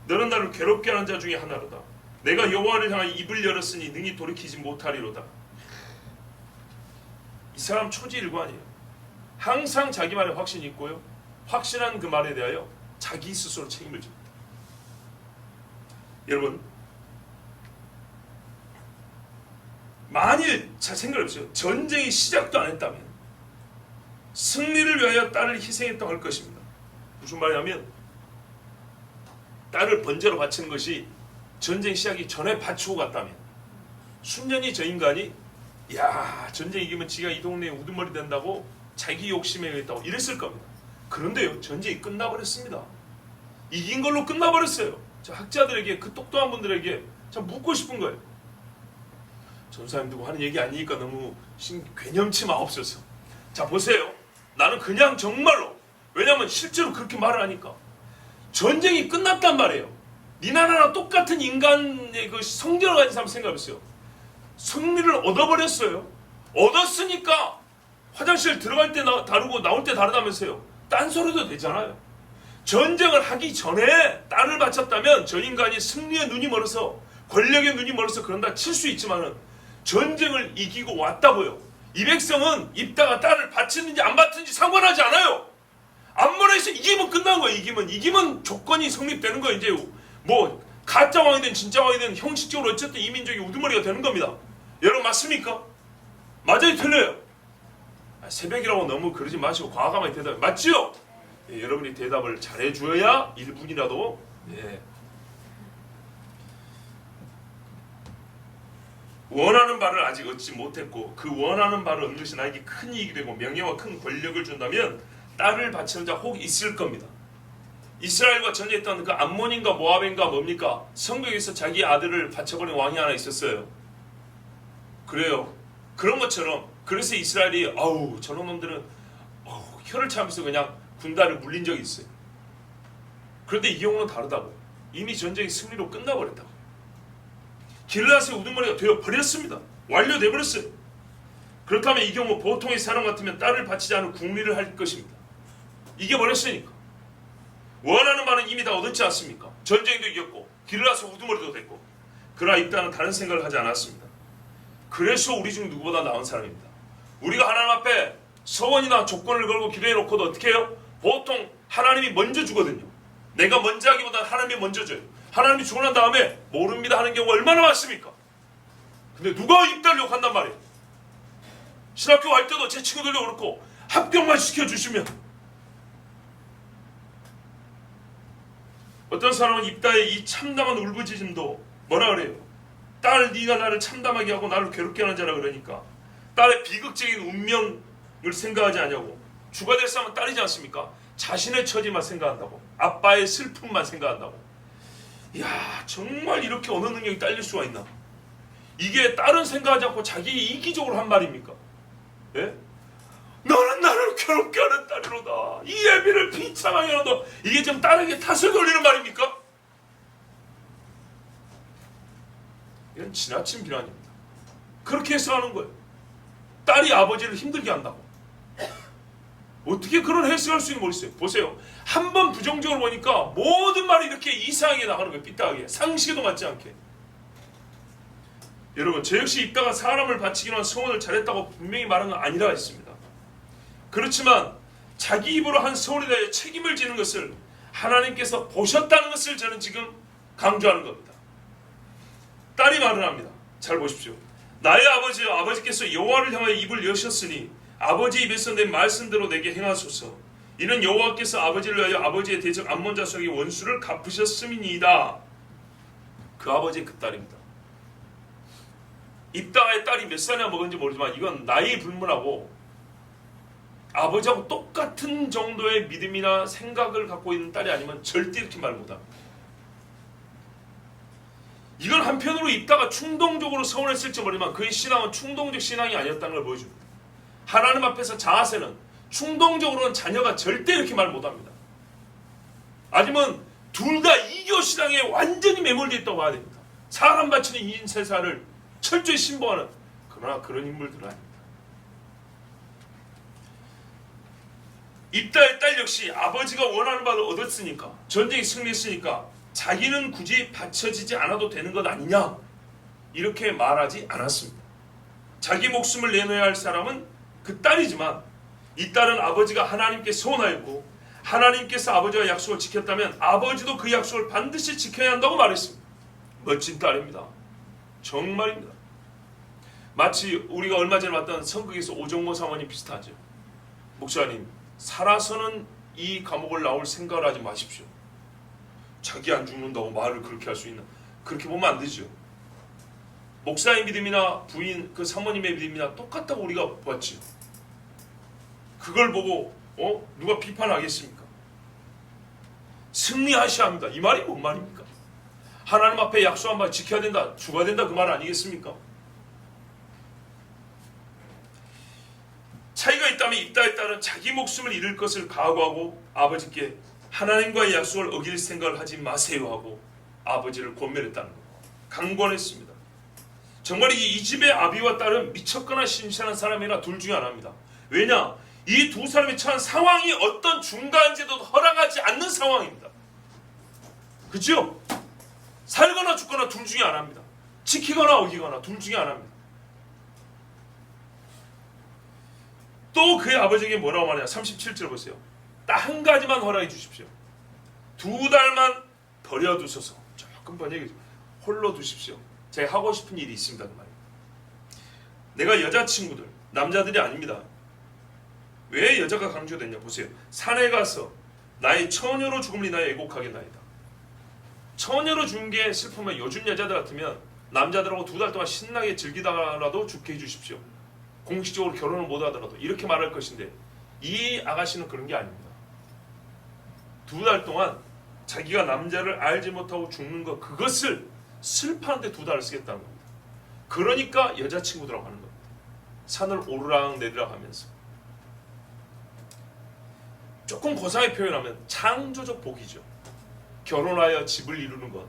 너는 나를 괴롭게 하는 자 중에 하나로다. 내가 여호와를 향하여 입을 열었으니 능히 돌이키지 못하리로다. 이 사람 초지일관이에요. 항상 자기 말에 확신이 있고요, 확신한 그 말에 대하여 자기 스스로 책임을 집니다. 여러분, 만일 잘 생각해보세요. 전쟁이 시작도 안 했다면 승리를 위하여 딸을 희생했다고 할 것입니다. 무슨 말이냐면 딸을 번제로 바치는 것이 전쟁 시작이 전에 바치고 갔다면 순전히 저 인간이 야 전쟁 이기면 지가 이 동네에 우두머리 된다고 자기 욕심에 의했다고 이랬을 겁니다. 그런데요 전쟁이 끝나버렸습니다. 이긴 걸로 끝나버렸어요. 저 학자들에게 그 똑똑한 분들에게 참 묻고 싶은 거예요. 전사님 두고 하는 얘기 아니니까 너무 괴념치 마옵소서. 자 보세요. 나는 그냥 정말로 왜냐하면 실제로 그렇게 말을 하니까 전쟁이 끝났단 말이에요. 니나 나나 똑같은 인간의 그 성질을 가진 사람 생각해보세요. 승리를 얻어버렸어요. 얻었으니까 화장실 들어갈 때 다르고 나올 때 다르다면서요. 딴소리도 되잖아요. 전쟁을 하기 전에 딸을 바쳤다면 저 인간이 승리의 눈이 멀어서 권력의 눈이 멀어서 그런다 칠 수 있지만은 전쟁을 이기고 왔다고요. 이 백성은 입다가 딸을 바치는지 안 바치는지 상관하지 않아요. 앞머리에서 이기면 끝난 거예요. 이기면 조건이 성립되는 거예요. 이제 뭐 가짜 왕이든 진짜 왕이든 형식적으로 어쨌든 이 민족이 우두머리가 되는 겁니다. 여러분 맞습니까? 맞아요 틀려요? 새벽이라고 너무 그러지 마시고 과감하게 대답해. 맞지요? 예, 여러분이 대답을 잘해줘야 1분이라도 예. 원하는 바를 아직 얻지 못했고 그 원하는 바를 얻는 것이 나에게 큰 이익이 되고 명예와 큰 권력을 준다면 딸을 바치는 자 혹 있을 겁니다. 이스라엘과 전쟁했던 그 암몬인가 모압인가 뭡니까? 성벽에서 자기 아들을 바쳐버린 왕이 하나 있었어요. 그래요. 그런 것처럼 그래서 이스라엘이 아우 저런 놈들은 혀를 차면서 그냥 군단을 물린 적이 있어요. 그런데 이 경우는 다르다고. 이미 전쟁이 승리로 끝나버렸다고. 길르앗의 우두머리가 되어버렸습니다. 완료되어버렸어요. 그렇다면 이 경우 보통의 사람 같으면 딸을 바치지 않은 국리를 할 것입니다. 이겨버렸으니까. 원하는 바는 이미 다 얻었지 않습니까? 전쟁도 이겼고 길르앗의 우두머리도 됐고. 그러나 입다는 다른 생각을 하지 않았습니다. 그래서 우리 중 누구보다 나은 사람입니다. 우리가 하나님 앞에 서원이나 조건을 걸고 기도해 놓고도 어떻게 해요? 보통 하나님이 먼저 주거든요. 내가 먼저 하기보다 하나님이 먼저 줘요. 하나님이 주고 난 다음에 모릅니다 하는 경우가 얼마나 많습니까? 근데 누가 입다를 욕한단 말이에요. 신학교 갈 때도 제 친구들도 그렇고 합격만 시켜주시면 어떤 사람은 입다의 이 참담한 울부짖음도 뭐라 그래요? 딸 네가 나를 참담하게 하고 나를 괴롭게 하는 자라 그러니까 딸의 비극적인 운명을 생각하지 않냐고. 주가 될 사람은 딸이지 않습니까? 자신의 처지만 생각한다고. 아빠의 슬픔만 생각한다고. 이야 정말 이렇게 언어 능력이 딸릴 수가 있나. 이게 딸은 생각하지 않고 자기 이기적으로 한 말입니까? 예? 너는 나를 괴롭게 하는 딸이로다. 이 예비를 비참하게 하노다. 이게 지금 딸에게 탓을 돌리는 말입니까? 이건 지나친 비난입니다. 그렇게 해석하는 거예요. 딸이 아버지를 힘들게 한다고. 어떻게 그런 해석할 수 있는 거 있어요? 보세요. 한 번 부정적으로 보니까 모든 말이 이렇게 이상하게 나가는 거예요. 삐딱하게. 상식에도 맞지 않게. 여러분 저 역시 입다가 사람을 바치기 위한 서원을 잘했다고 분명히 말하는 건 아니라 했습니다. 그렇지만 자기 입으로 한 서원에 대해 책임을 지는 것을 하나님께서 보셨다는 것을 저는 지금 강조하는 겁니다. 딸이 말을 합니다. 잘 보십시오. 나의 아버지여 아버지께서 여호와를 향하여 입을 여셨으니 아버지 입에서 내 말씀대로 내게 행하소서. 이는 여호와께서 아버지를 위하여 아버지의 대적 암몬 자손에게 원수를 갚으셨음이니이다. 그 아버지 그 딸입니다. 입다의 딸이 몇 살이나 먹은지 모르지만 이건 나이 불문하고 아버지하고 똑같은 정도의 믿음이나 생각을 갖고 있는 딸이 아니면 절대 이렇게 말 못합니다. 이건 한편으로 입다가 충동적으로 서운했을지 모르지만 그의 신앙은 충동적 신앙이 아니었다는 걸 보여줍니다. 하나님 앞에서 자아세는 충동적으로는 자녀가 절대 이렇게 말 못합니다. 아니면 둘 다 이교 신앙에 완전히 매몰되어 있다고 봐야 됩니다. 사람 바치는 인세사를 철저히 신봉하는 그러나 그런 인물들은 아닙니다. 입다의 딸 역시 아버지가 원하는 바를 얻었으니까 전쟁이 승리했으니까 자기는 굳이 바쳐지지 않아도 되는 것 아니냐 이렇게 말하지 않았습니다. 자기 목숨을 내놓아야 할 사람은 그 딸이지만 이 딸은 아버지가 하나님께 소원하였고 하나님께서 아버지와 약속을 지켰다면 아버지도 그 약속을 반드시 지켜야 한다고 말했습니다. 멋진 딸입니다. 정말입니다. 마치 우리가 얼마 전에 봤던 성극에서 오정모 사모님 비슷하죠. 목사님 살아서는 이 감옥을 나올 생각을 하지 마십시오. 자기 안 죽는다고 말을 그렇게 할 수 있나? 그렇게 보면 안 되죠. 목사의 믿음이나 부인 그 사모님의 믿음이나 똑같다고 우리가 보았지요. 그걸 보고 누가 비판하겠습니까? 승리하셔야 합니다. 이 말이 뭔 말입니까? 하나님 앞에 약속한 말 지켜야 된다, 죽어야 된다 그 말 아니겠습니까? 차이가 있다면 입다에 따른 자기 목숨을 잃을 것을 각오하고 아버지께 하나님과의 약속을 어길 생각을 하지 마세요 하고 아버지를 권면했다는 거, 강권했습니다. 정말 이 집의 아비와 딸은 미쳤거나 신실한 사람이나 둘 중에 하나입니다. 왜냐? 이 두 사람이 처한 상황이 어떤 중간지도 허락하지 않는 상황입니다. 그렇죠? 살거나 죽거나 둘 중에 하나입니다. 지키거나 어기거나 둘 중에 하나입니다. 또 그의 아버지에게 뭐라고 말하냐? 37절 보세요. 딱 한 가지만 허락해 주십시오. 2달만 버려두소서. 조금 번역해 홀로 두십시오. 제가 하고 싶은 일이 있습니다. 그 말이에요. 내가 여자친구들, 남자들이 아닙니다. 왜 여자가 강조됐냐? 보세요. 산에 가서 나의 처녀로 죽음을 인하여 애곡하겠나이다. 처녀로 죽은 게 슬프면 요즘 여자들 같으면 남자들하고 2달 동안 신나게 즐기다가라도 죽게 해주십시오. 공식적으로 결혼을 못하더라도 이렇게 말할 것인데 이 아가씨는 그런 게 아닙니다. 2달 동안 자기가 남자를 알지 못하고 죽는 것, 그것을 슬퍼하는데 2달을 쓰겠다는 겁니다. 그러니까 여자친구들하고 하는 겁니다. 산을 오르락 내리락 하면서. 조금 고상하게 표현하면 창조적 복이죠. 결혼하여 집을 이루는 것,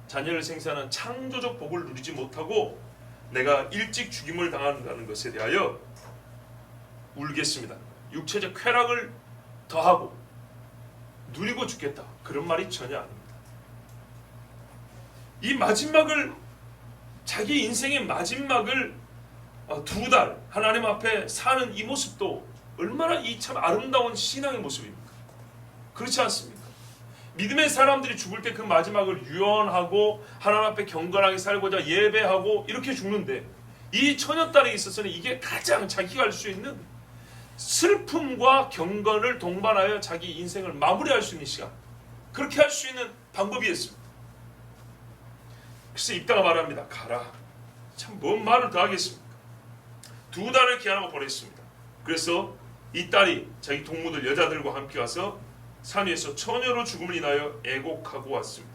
자녀를 생산한 창조적 복을 누리지 못하고 내가 일찍 죽임을 당한다는 것에 대하여 울겠습니다. 육체적 쾌락을 더하고 누리고 죽겠다. 그런 말이 전혀 아닙니다. 이 마지막을, 자기 인생의 마지막을 2달 하나님 앞에 사는 이 모습도 얼마나 이 참 아름다운 신앙의 모습입니까? 그렇지 않습니까? 믿음의 사람들이 죽을 때 그 마지막을 유언하고 하나님 앞에 경건하게 살고자 예배하고 이렇게 죽는데, 이 처녀딸에게 있어서는 이게 가장 자기가 할 수 있는 슬픔과 경건을 동반하여 자기 인생을 마무리할 수 있는 시간, 그렇게 할 수 있는 방법이었습니다. 그래서 입다가 말합니다. 가라. 참 뭔 말을 더 하겠습니까? 2달을 기한하고 보냈습니다. 그래서 이 딸이 자기 동무들 여자들과 함께 가서 산 위에서 처녀로 죽음을 인하여 애곡하고 왔습니다.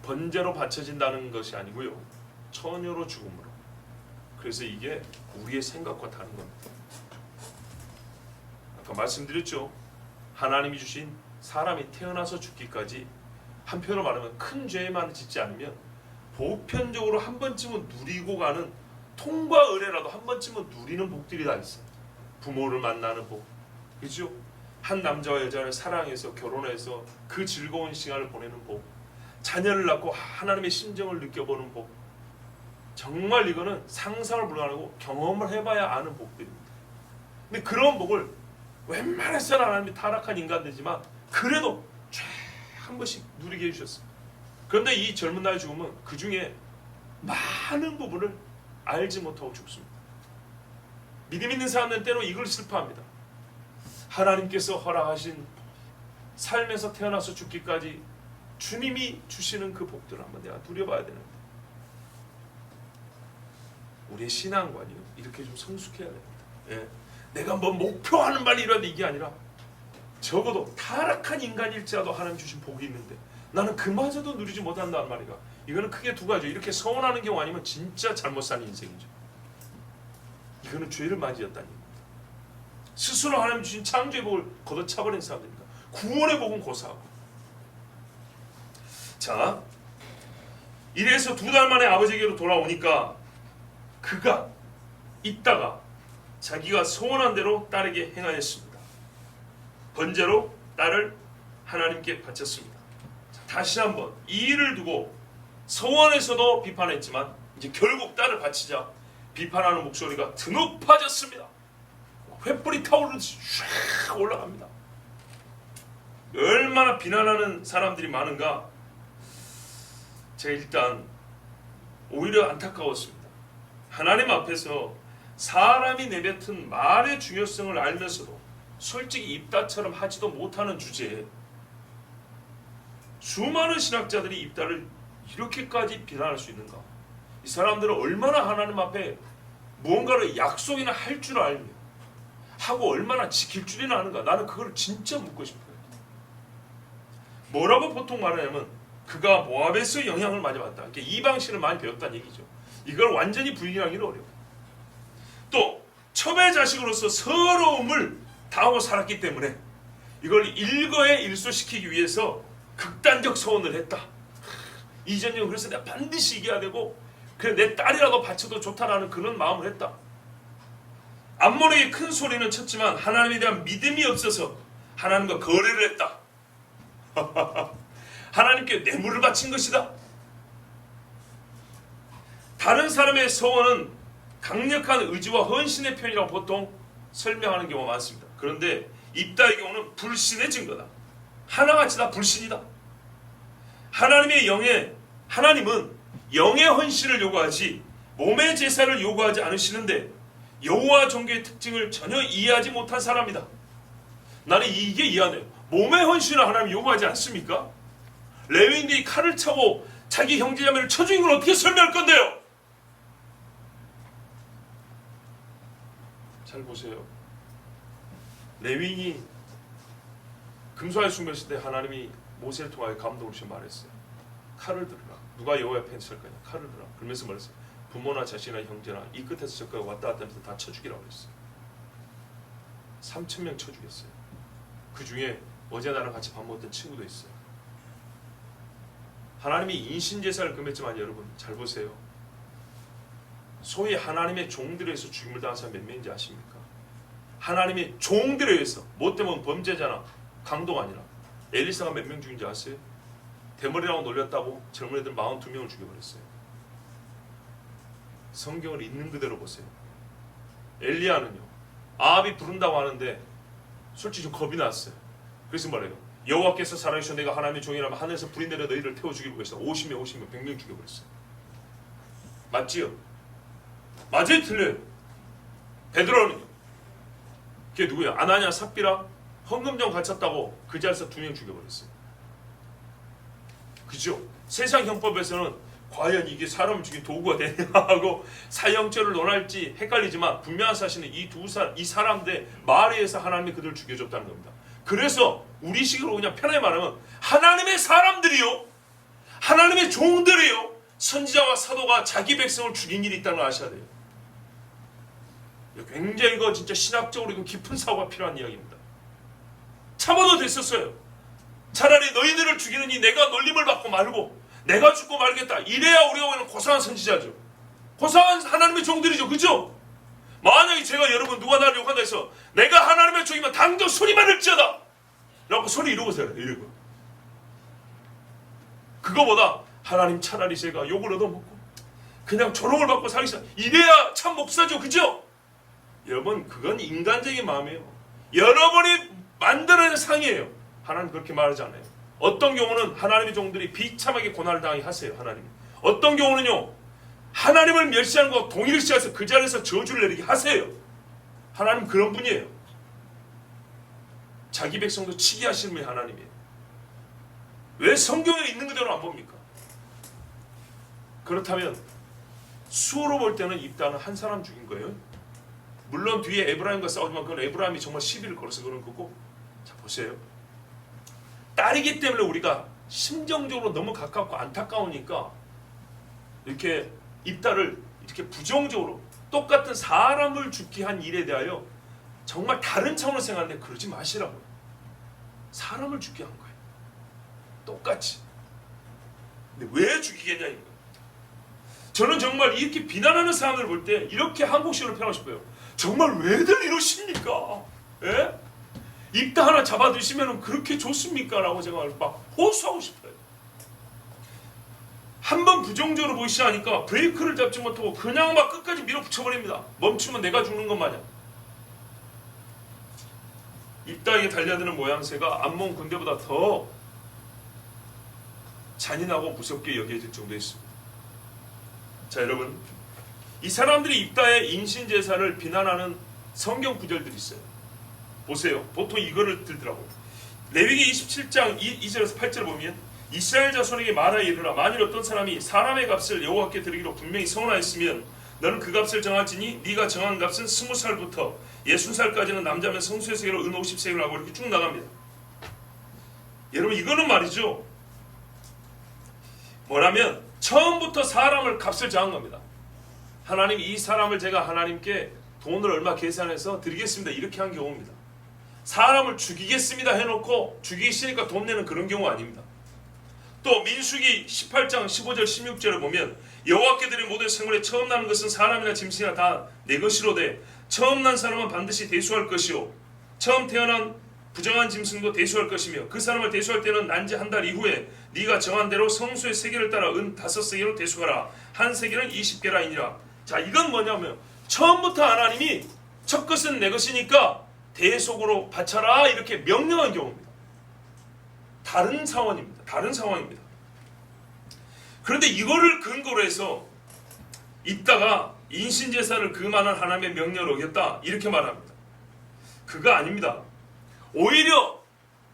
번제로 바쳐진다는 것이 아니고요, 처녀로 죽음으로. 그래서 이게 우리의 생각과 다른 겁니다. 아까 말씀드렸죠. 하나님이 주신 사람이 태어나서 죽기까지, 한편으로 말하면 큰 죄만 짓지 않으면 보편적으로 한 번쯤은 누리고 가는, 통과 은혜라도 한 번쯤은 누리는 복들이 다 있어요. 부모를 만나는 복, 그죠? 한 남자와 여자를 사랑해서 결혼해서 그 즐거운 시간을 보내는 복, 자녀를 낳고 하나님의 심정을 느껴보는 복. 정말 이거는 상상을 불가하고 경험을 해봐야 아는 복들입니다. 근데 그런 복을 웬만해서는 하나님이 타락한 인간들이지만 그래도 쫙 한 번씩 누리게 해주셨습니다. 그런데 이 젊은 나이에 죽으면 그 중에 많은 부분을 알지 못하고 죽습니다. 믿음 있는 사람들은 때로 이걸 슬퍼합니다. 하나님께서 허락하신 삶에서 태어나서 죽기까지 주님이 주시는 그 복들을 한번 내가 누려봐야 되는데, 우리의 신앙관이요, 이렇게 좀 성숙해야 됩니다. 예. 내가 뭐 목표하는 바를 이루어야 돼, 이게 아니라 적어도 타락한 인간일지라도 하나님 주신 복이 있는데 나는 그마저도 누리지 못한다는 말이가, 이거는 크게 두 가지죠. 이렇게 서운하는 경우 아니면 진짜 잘못 산 인생이죠. 이거는 죄를 맞이했다는 얘기입니다. 스스로 하나님 주신 창조의 복을 걷어차버린 사람들입니다. 구원의 복은 고사하고. 자, 이래서 2달 만에 아버지에게로 돌아오니까 그가 있다가 자기가 소원한 대로 딸에게 행하였습니다. 번제로 딸을 하나님께 바쳤습니다. 자, 다시 한번 이 일을 두고 서원에서도 비판했지만 이제 결국 딸을 바치자 비판하는 목소리가 드높아졌습니다. 횃불이 타오르듯이 쫙 올라갑니다. 얼마나 비난하는 사람들이 많은가. 제가 일단 오히려 안타까웠습니다. 하나님 앞에서 사람이 내뱉은 말의 중요성을 알면서도 솔직히 입다처럼 하지도 못하는 주제에 수많은 신학자들이 입다를 이렇게까지 비난할 수 있는가? 이 사람들은 얼마나 하나님 앞에 무언가를 약속이나 할 줄 알며 하고 얼마나 지킬 줄이나 아는가? 나는 그걸 진짜 묻고 싶어요. 뭐라고 보통 말하냐면 그가 모압에서 영향을 많이 받았다. 그러니까 이방신을 많이 배웠다는 얘기죠. 이걸 완전히 부인하기는 어려워요. 또 첩의 자식으로서 서러움을 당하고 살았기 때문에 이걸 일거에 일소시키기 위해서 극단적 서원을 했다. 이전형 그래서 내가 반드시 이겨야 되고 그래 내 딸이라도 바쳐도 좋다라는 그런 마음을 했다. 암몬에게 큰 소리는 쳤지만 하나님에 대한 믿음이 없어서 하나님과 거래를 했다. 하나님께 뇌물을 바친 것이다. 다른 사람의 서원은 강력한 의지와 헌신의 표현이라고 보통 설명하는 경우가 많습니다. 그런데 입다의 경우는 불신의 증거다. 하나같이 다 불신이다. 하나님은 영의 헌신을 요구하지 몸의 제사를 요구하지 않으시는데 여호와 종교의 특징을 전혀 이해하지 못한 사람이다. 나는 이게 이해하네요. 몸의 헌신을 하나님 요구하지 않습니까? 레위인들이 칼을 차고 자기 형제자매를 쳐 죽인 걸 어떻게 설명할 건데요? 잘 보세요. 레위인이 금수할 숭배했을 때 하나님이 모세를 통하여 감동을 주셔 말했어요. 칼을 들으라. 누가 여호와 앞에 있을 거냐? 칼을 들으라. 그러면서 말했어요. 부모나 자식이나 형제나 이 끝에서 저 끝에 왔다 갔다 하면서 다 쳐 죽이라고 그랬어요. 3,000명 쳐 죽였어요. 그 중에 어제 나랑 같이 밥 먹었던 친구도 있어요. 하나님이 인신제사를 금했지만 여러분 잘 보세요. 소위 하나님의 종들에 의해서 죽임을 당한 사람 몇 명인지 아십니까? 하나님의 종들에 의해서 뭐 때문에 범죄자나 강도가 아니라 엘리사가 몇 명 죽인지 아세요? 대머리라고 놀렸다고 젊은 애들 42명을 죽여버렸어요. 성경을 있는 그대로 보세요. 엘리야는요. 아합이 부른다고 하는데 솔직히 좀 겁이 났어요. 그래서 말해요. 여호와께서 살아계셔 내가 하나님의 종이라면 하늘에서 불이 내려 너희를 태워 죽이겠어. 50명 100명 죽여버렸어요. 맞지요? 맞아요? 틀려요? 베드로는요. 그게 누구야? 아나냐 삽비라 헌금정 갇혔다고 그 자리에서 2명 죽여버렸어요. 그죠? 세상 형법에서는 과연 이게 사람을 죽인 도구가 되냐 하고 사형죄를 논할지 헷갈리지만 분명한 사실은 이 사람들 말에 의해서 하나님이 그들을 죽여줬다는 겁니다. 그래서 우리식으로 그냥 편하게 말하면 하나님의 사람들이요, 하나님의 종들이요, 선지자와 사도가 자기 백성을 죽인 일이 있다는 걸 아셔야 돼요. 굉장히 이거 진짜 신학적으로 이거 깊은 사고가 필요한 이야기입니다. 참아도 됐었어요. 차라리 너희들을 죽이느니 내가 놀림을 받고 말고 내가 죽고 말겠다. 이래야 우리가 보는 고상한 선지자죠. 고상한 하나님의 종들이죠. 그죠? 만약에 제가 여러분 누가 나를 욕한다 해서 내가 하나님의 종이면 당장 소리만 할지어다 라고 소리 이러고서요. 이러고. 그거보다 하나님 차라리 제가 욕을 얻어먹고 그냥 조롱을 받고 살기 시작. 이래야 참 목사죠. 그죠? 여러분 그건 인간적인 마음이에요. 여러분이 만들어낸 상이에요. 하나님 그렇게 말하지 않아요. 어떤 경우는 하나님의 종들이 비참하게 고난을 당하게 하세요. 하나님. 어떤 경우는요. 하나님을 멸시하는 거 동일시해서 그 자리에서 저주를 내리게 하세요. 하나님 그런 분이에요. 자기 백성도 치게 하시는 분이 하나님이에요. 왜 성경에 있는 그대로 안 봅니까? 그렇다면 수호로 볼 때는 입다는 한 사람 죽인 거예요. 물론 뒤에 에브라임과 싸우지만 그건 에브라임이 정말 시비를 걸어서 그런 거고. 자 보세요. 딸이기 때문에 우리가 심정적으로 너무 가깝고 안타까우니까 이렇게 입다를 이렇게 부정적으로 똑같은 사람을 죽게 한 일에 대하여 정말 다른 차원으로 생각하는데 그러지 마시라고요. 사람을 죽게 한 거예요. 똑같이. 근데 왜 죽이겠냐 이거예요. 저는 정말 이렇게 비난하는 사람들을 볼 때 이렇게 한국식으로 표현하고 싶어요. 정말 왜들 이러십니까? 예? 입다 하나 잡아드시면 그렇게 좋습니까? 라고 제가 막 호소하고 싶어요. 한번 부정적으로 보이시 하니까 브레이크를 잡지 못하고 그냥 막 끝까지 밀어붙여버립니다. 멈추면 내가 죽는 것 마냥. 입다에게 달려드는 모양새가 암몬 군대보다 더 잔인하고 무섭게 여겨질 정도에 있습니다. 자 여러분, 이 사람들이 입다의 인신제사를 비난하는 성경 구절들이 있어요. 보세요. 보통 이거를 들더라고. 레위기 27장 2절에서 8절 보면 이스라엘 자손에게 말하여 이르라. 만일 어떤 사람이 사람의 값을 여호와께 드리기로 분명히 서원하였으면 너는 그 값을 정할지니 네가 정한 값은 20살부터 60살까지는 남자면 성수의 세계로 은 50세겔 하고 이렇게 쭉 나갑니다. 여러분 이거는 말이죠. 뭐라면 처음부터 사람을 값을 정한 겁니다. 하나님 이 사람을 제가 하나님께 돈을 얼마 계산해서 드리겠습니다. 이렇게 한 경우입니다. 사람을 죽이겠습니다 해놓고 죽이기 싫으니까 돈 내는 그런 경우 아닙니다. 또 민수기 18장 15절 16절을 보면 여호와께 드린 모든 생물에 처음 나는 것은 사람이나 짐승이나 다 내 것이로되 처음 난 사람은 반드시 대수할 것이요 처음 태어난 부정한 짐승도 대수할 것이며 그 사람을 대수할 때는 난 지 한 달 이후에 네가 정한 대로 성수의 세계를 따라 은 5세계로 대수하라. 한 세계는 20개라이니라. 자, 이건 뭐냐면 처음부터 하나님이 첫 것은 내 것이니까 대속으로 바쳐라 이렇게 명령한 경우입니다. 다른 상황입니다. 다른 상황입니다. 그런데 이거를 근거로 해서 입다가 인신제사를 그만한 하나님의 명령을 어겼다 이렇게 말합니다. 그거 아닙니다. 오히려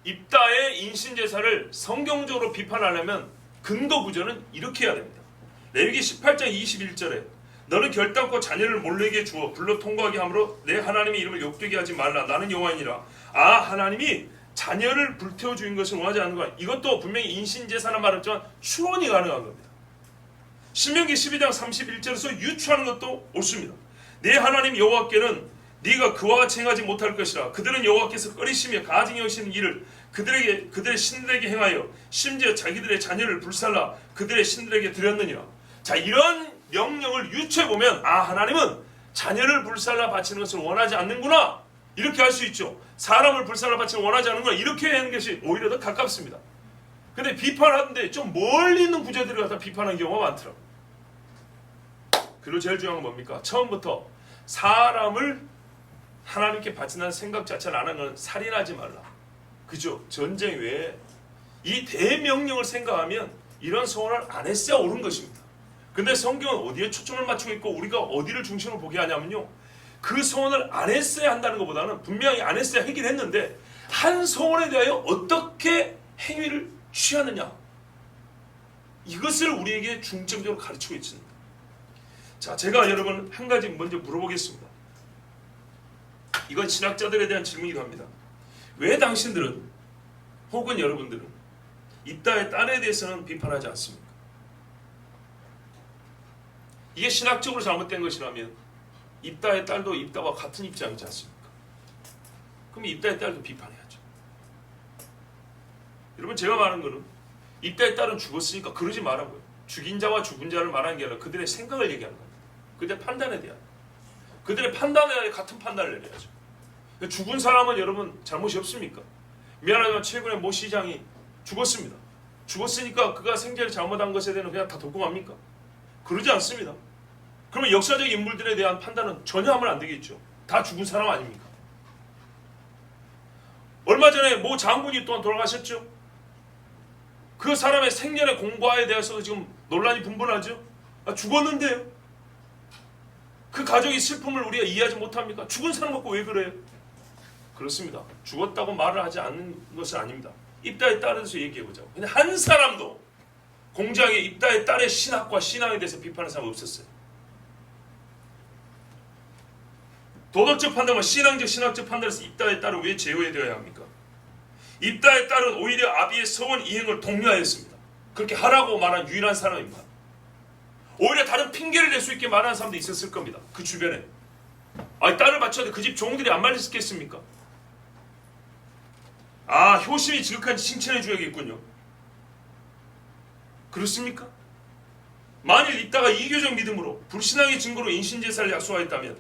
입다의 인신제사를 성경적으로 비판하려면 근거 구조는 이렇게 해야 됩니다. 레위기 18장 21절에 너는 결단코 자녀를 몰래게 주어 불러 통과하게 함으로 내 하나님의 이름을 욕되게 하지 말라. 나는 여호와이니라. 아, 하나님이 자녀를 불태워 주인 것을 원하지 않는 거야. 이것도 분명히 인신제사는 말했지만 추론이 가능한 겁니다. 신명기 12장 31절에서 유추하는 것도 옳습니다. 내 하나님 여호와께는 네가 그와 같이 행하지 못할 것이라. 그들은 여호와께서 꺼리시며 가증히 여기시는 일을 그들의 신들에게 행하여 심지어 자기들의 자녀를 불살라 그들의 신들에게 드렸느니라. 자, 이런 명령을 유추해보면 아, 하나님은 자녀를 불살라 바치는 것을 원하지 않는구나 이렇게 할 수 있죠. 사람을 불살라 바치는 것을 원하지 않는구나 이렇게 하는 것이 오히려 더 가깝습니다. 근데 비판하는데 좀 멀리 있는 구절들을 갖다 비판하는 경우가 많더라고요. 그리고 제일 중요한 건 뭡니까? 처음부터 사람을 하나님께 바친다는 생각 자체를 안 하는 건 살인하지 말라. 그죠? 전쟁 외에 이 대명령을 생각하면 이런 소원을 안 했어야 옳은 것입니다. 근데 성경은 어디에 초점을 맞추고 있고 우리가 어디를 중심으로 보게 하냐면요, 그 소원을 안 했어야 한다는 것보다는 분명히 안 했어야 하긴 했는데 한 소원에 대하여 어떻게 행위를 취하느냐, 이것을 우리에게 중점적으로 가르치고 있습니다. 자, 제가 여러분 한 가지 먼저 물어보겠습니다. 이건 신학자들에 대한 질문이기도 합니다. 왜 당신들은 혹은 여러분들은 입다의 딸에 대해서는 비판하지 않습니까? 이게 신학적으로 잘못된 것이라면 입다의 딸도 입다와 같은 입장이지 않습니까? 그럼 입다의 딸도 비판해야죠. 여러분, 제가 말하는 거는 입다의 딸은 죽었으니까 그러지 말라고요. 죽인 자와 죽은 자를 말하는 게 아니라 그들의 생각을 얘기하는 겁니다. 그들의 판단에 대한, 그들의 판단에 대해 같은 판단을 내려야죠. 죽은 사람은 여러분 잘못이 없습니까? 미안하지만 최근에 모 시장이 죽었습니다. 죽었으니까 그가 생전에 잘못한 것에 대해서 그냥 다 돕고 맙니까? 그러지 않습니다. 그러면 역사적 인물들에 대한 판단은 전혀 하면 안 되겠죠. 다 죽은 사람 아닙니까? 얼마 전에 모 장군이 또한 돌아가셨죠. 그 사람의 생전의 공과에 대해서도 지금 논란이 분분하죠. 죽었는데요. 그 가족의 슬픔을 우리가 이해하지 못합니까? 죽은 사람 갖고 왜 그래요? 그렇습니다. 죽었다고 말을 하지 않는 것은 아닙니다. 입다의 딸에 대해서 얘기해보자고. 근데 한 사람도 공장에 입다의 딸의 신학과 신앙에 대해서 비판하는 사람은 없었어요. 도덕적 판단과 신학적 판단에서 입다의 딸을 왜 제어해야 합니까? 입다의 딸은 오히려 아비의 서원 이행을 독려하였습니다. 그렇게 하라고 말한 유일한 사람입니다. 오히려 다른 핑계를 낼 수 있게 말하는 사람도 있었을 겁니다. 그 주변에. 딸을 바쳐야 돼. 그 집 종들이 안 말렸겠습니까? 효심이 지극한지 칭찬해 줘야겠군요. 그렇습니까? 만일 입다가 이교적 믿음으로 불신앙의 증거로 인신제사를 약속하였다면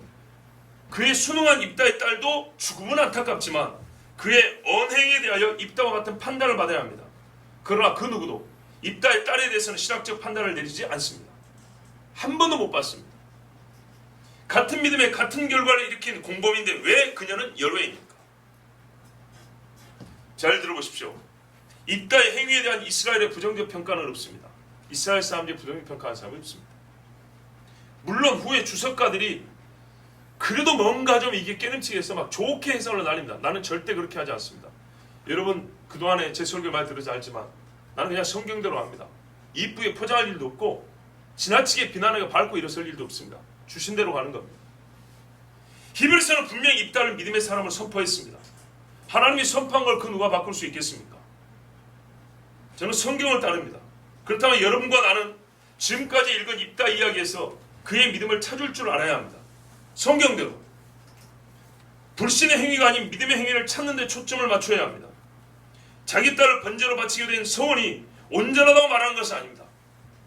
그의 순응한 입다의 딸도 죽음은 안타깝지만 그의 언행에 대하여 입다와 같은 판단을 받아야 합니다. 그러나 그 누구도 입다의 딸에 대해서는 신학적 판단을 내리지 않습니다. 한 번도 못 봤습니다. 같은 믿음에 같은 결과를 일으킨 공범인데 왜 그녀는 열외입니까? 잘 들어보십시오. 입다의 행위에 대한 이스라엘의 부정적 평가는 없습니다. 이스라엘 사람들이 부정적 평가하는 사람은 없습니다. 물론 후에 주석가들이 그래도 뭔가 좀 이게 깨름치게 해서 막 좋게 해석을 날립니다. 나는 절대 그렇게 하지 않습니다. 여러분 그동안에 제 설교 많이 들으지 알지만 나는 그냥 성경대로 합니다. 이쁘게 포장할 일도 없고 지나치게 비난하고 밟고 일어설 일도 없습니다. 주신 대로 가는 겁니다. 히브리서는 분명히 입다를 믿음의 사람을 선포했습니다. 하나님이 선포한 걸 그 누가 바꿀 수 있겠습니까? 저는 성경을 따릅니다. 그렇다면 여러분과 나는 지금까지 읽은 입다 이야기에서 그의 믿음을 찾을 줄 알아야 합니다. 성경대로 불신의 행위가 아닌 믿음의 행위를 찾는 데 초점을 맞춰야 합니다. 자기 딸을 번제로 바치게 된 서원이 온전하다고 말하는 것은 아닙니다.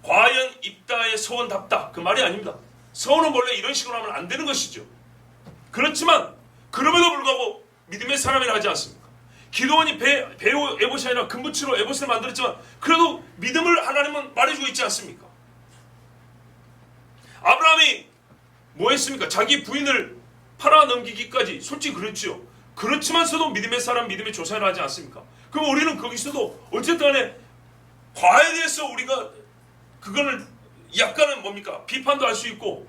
과연 입다의 서원답다 그 말이 아닙니다. 서원은 원래 이런 식으로 하면 안 되는 것이죠. 그렇지만 그럼에도 불구하고 믿음의 사람이라 하지 않습니까? 기도원이 배우 에봇이 아니라 금붙이로 에봇을 만들었지만 그래도 믿음을 하나님은 말해주고 있지 않습니까? 아브라함이 뭐 했습니까? 자기 부인을 팔아넘기기까지 솔직히 그랬죠. 그렇지만서도 믿음의 사람, 믿음의 조상이라 하지 않습니까? 그럼 우리는 거기서도 어쨌든 간에 과에 대해서 우리가 그거는 약간은 뭡니까? 비판도 할 수 있고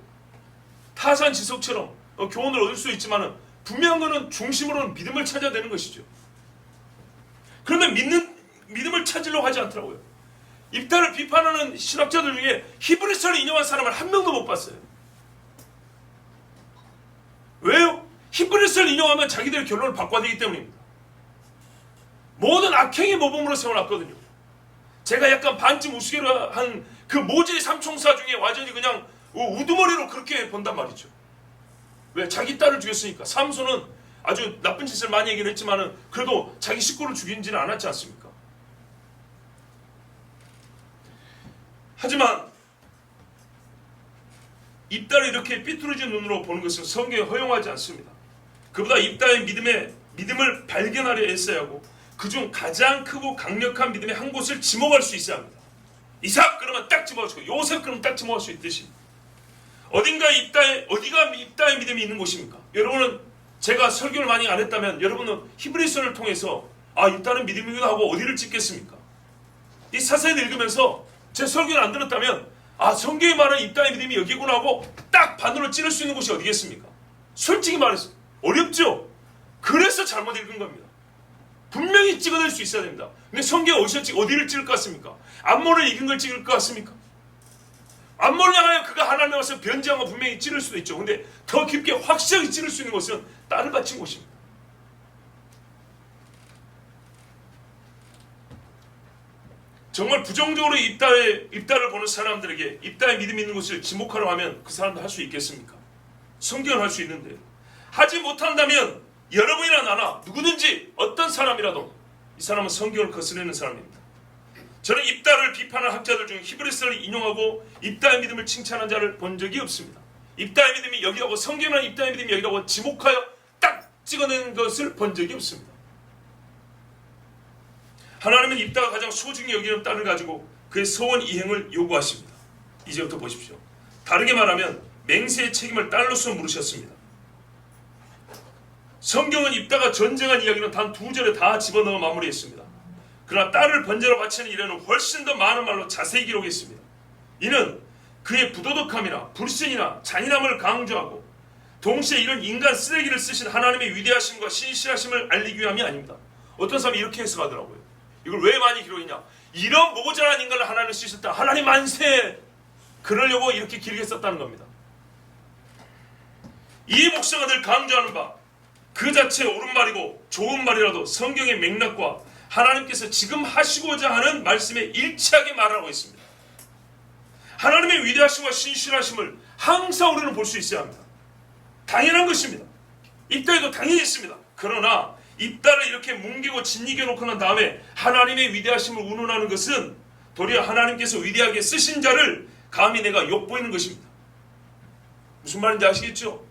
타산지석처럼 교훈을 얻을 수 있지만은 분명한 것은 중심으로는 믿음을 찾아야 되는 것이죠. 그런데 믿음을 찾으려고 하지 않더라고요. 입다를 비판하는 신학자들 중에 히브리서를 인용한 사람을 한 명도 못 봤어요. 왜요? 히브리서를 인용하면 자기들의 결론을 바꿔야 되기 때문입니다. 모든 악행의 모범으로 세워놨거든요. 제가 약간 반쯤 우스개로 한 그 모질이 삼총사 중에 완전히 그냥 우두머리로 그렇게 본단 말이죠. 왜? 자기 딸을 죽였으니까. 삼손은 아주 나쁜 짓을 많이 얘기를 했지만은 그래도 자기 식구를 죽이지는 않았지 않습니까? 하지만 입다를 이렇게 삐뚤어진 눈으로 보는 것은 성경에 허용하지 않습니다. 그보다 입다의 믿음을 발견하려 애써야 하고 그중 가장 크고 강력한 믿음의 한 곳을 지목할 수 있어야 합니다. 이삭 그러면 딱 집어가지고 요셉 그러면 딱 집어갈 수 있듯이 어디가 입다의 믿음이 있는 곳입니까? 여러분은 제가 설교를 많이 안 했다면 여러분은 히브리서를 통해서 입다는 믿음이기도 하고 어디를 찍겠습니까? 이 사사를 읽으면서 제 설교를 안 들었다면 성경에 말하는 입다의 믿음이 여기구나 하고 딱 반으로 찌를 수 있는 곳이 어디겠습니까? 솔직히 말해서 어렵죠? 그래서 잘못 읽은 겁니다. 분명히 찍어낼 수 있어야 됩니다. 근데 성경에 어디를 찍을 것 같습니까? 암몬을 이긴 걸 찍을 것 같습니까? 암몬을 향하여 그가 하나님에 와서 변제한 거 분명히 찌를 수도 있죠. 근데 더 깊게 확실하게 찌를 수 있는 곳은 딸을 바친 곳입니다. 정말 부정적으로 입다를 보는 사람들에게 입다의 믿음이 있는 곳을 지목하려 하면 그 사람도 할 수 있겠습니까? 성경은 할 수 있는데 하지 못한다면 여러분이나 나나 누구든지 어떤 사람이라도 이 사람은 성경을 거스르는 사람입니다. 저는 입다를 비판한 학자들 중 히브리서를 인용하고 입다의 믿음을 칭찬한 자를 본 적이 없습니다. 입다의 믿음이 여기라고 성경이나 입다의 믿음이 여기라고 지목하여 딱 찍어낸 것을 본 적이 없습니다. 하나님은 입다가 가장 소중히 여기는 딸을 가지고 그의 서원 이행을 요구하십니다. 이제부터 보십시오. 다르게 말하면 맹세의 책임을 딸로서 물으셨습니다. 성경은 입다가 전쟁한 이야기는 단 2절에 다 집어넣어 마무리했습니다. 그러나 딸을 번제로 바치는 일에는 훨씬 더 많은 말로 자세히 기록했습니다. 이는 그의 부도덕함이나 불신이나 잔인함을 강조하고 동시에 이런 인간 쓰레기를 쓰신 하나님의 위대하심과 신실하심을 알리기 위함이 아닙니다. 어떤 사람이 이렇게 해석하더라고요. 이걸 왜 많이 기록했냐? 이런 모자란 인간을 하나님 쓰셨다. 하나님 만세! 그러려고 이렇게 길게 썼다는 겁니다. 이 목사가 늘 강조하는 바 그 자체 옳은 말이고 좋은 말이라도 성경의 맥락과 하나님께서 지금 하시고자 하는 말씀에 일치하게 말하고 있습니다. 하나님의 위대하심과 신실하심을 항상 우리는 볼 수 있어야 합니다. 당연한 것입니다. 입다에도 당연히 있습니다. 그러나 입다를 이렇게 뭉개고 짓이겨 놓고 난 다음에 하나님의 위대하심을 운운하는 것은 도리어 하나님께서 위대하게 쓰신 자를 감히 내가 욕보이는 것입니다. 무슨 말인지 아시겠죠?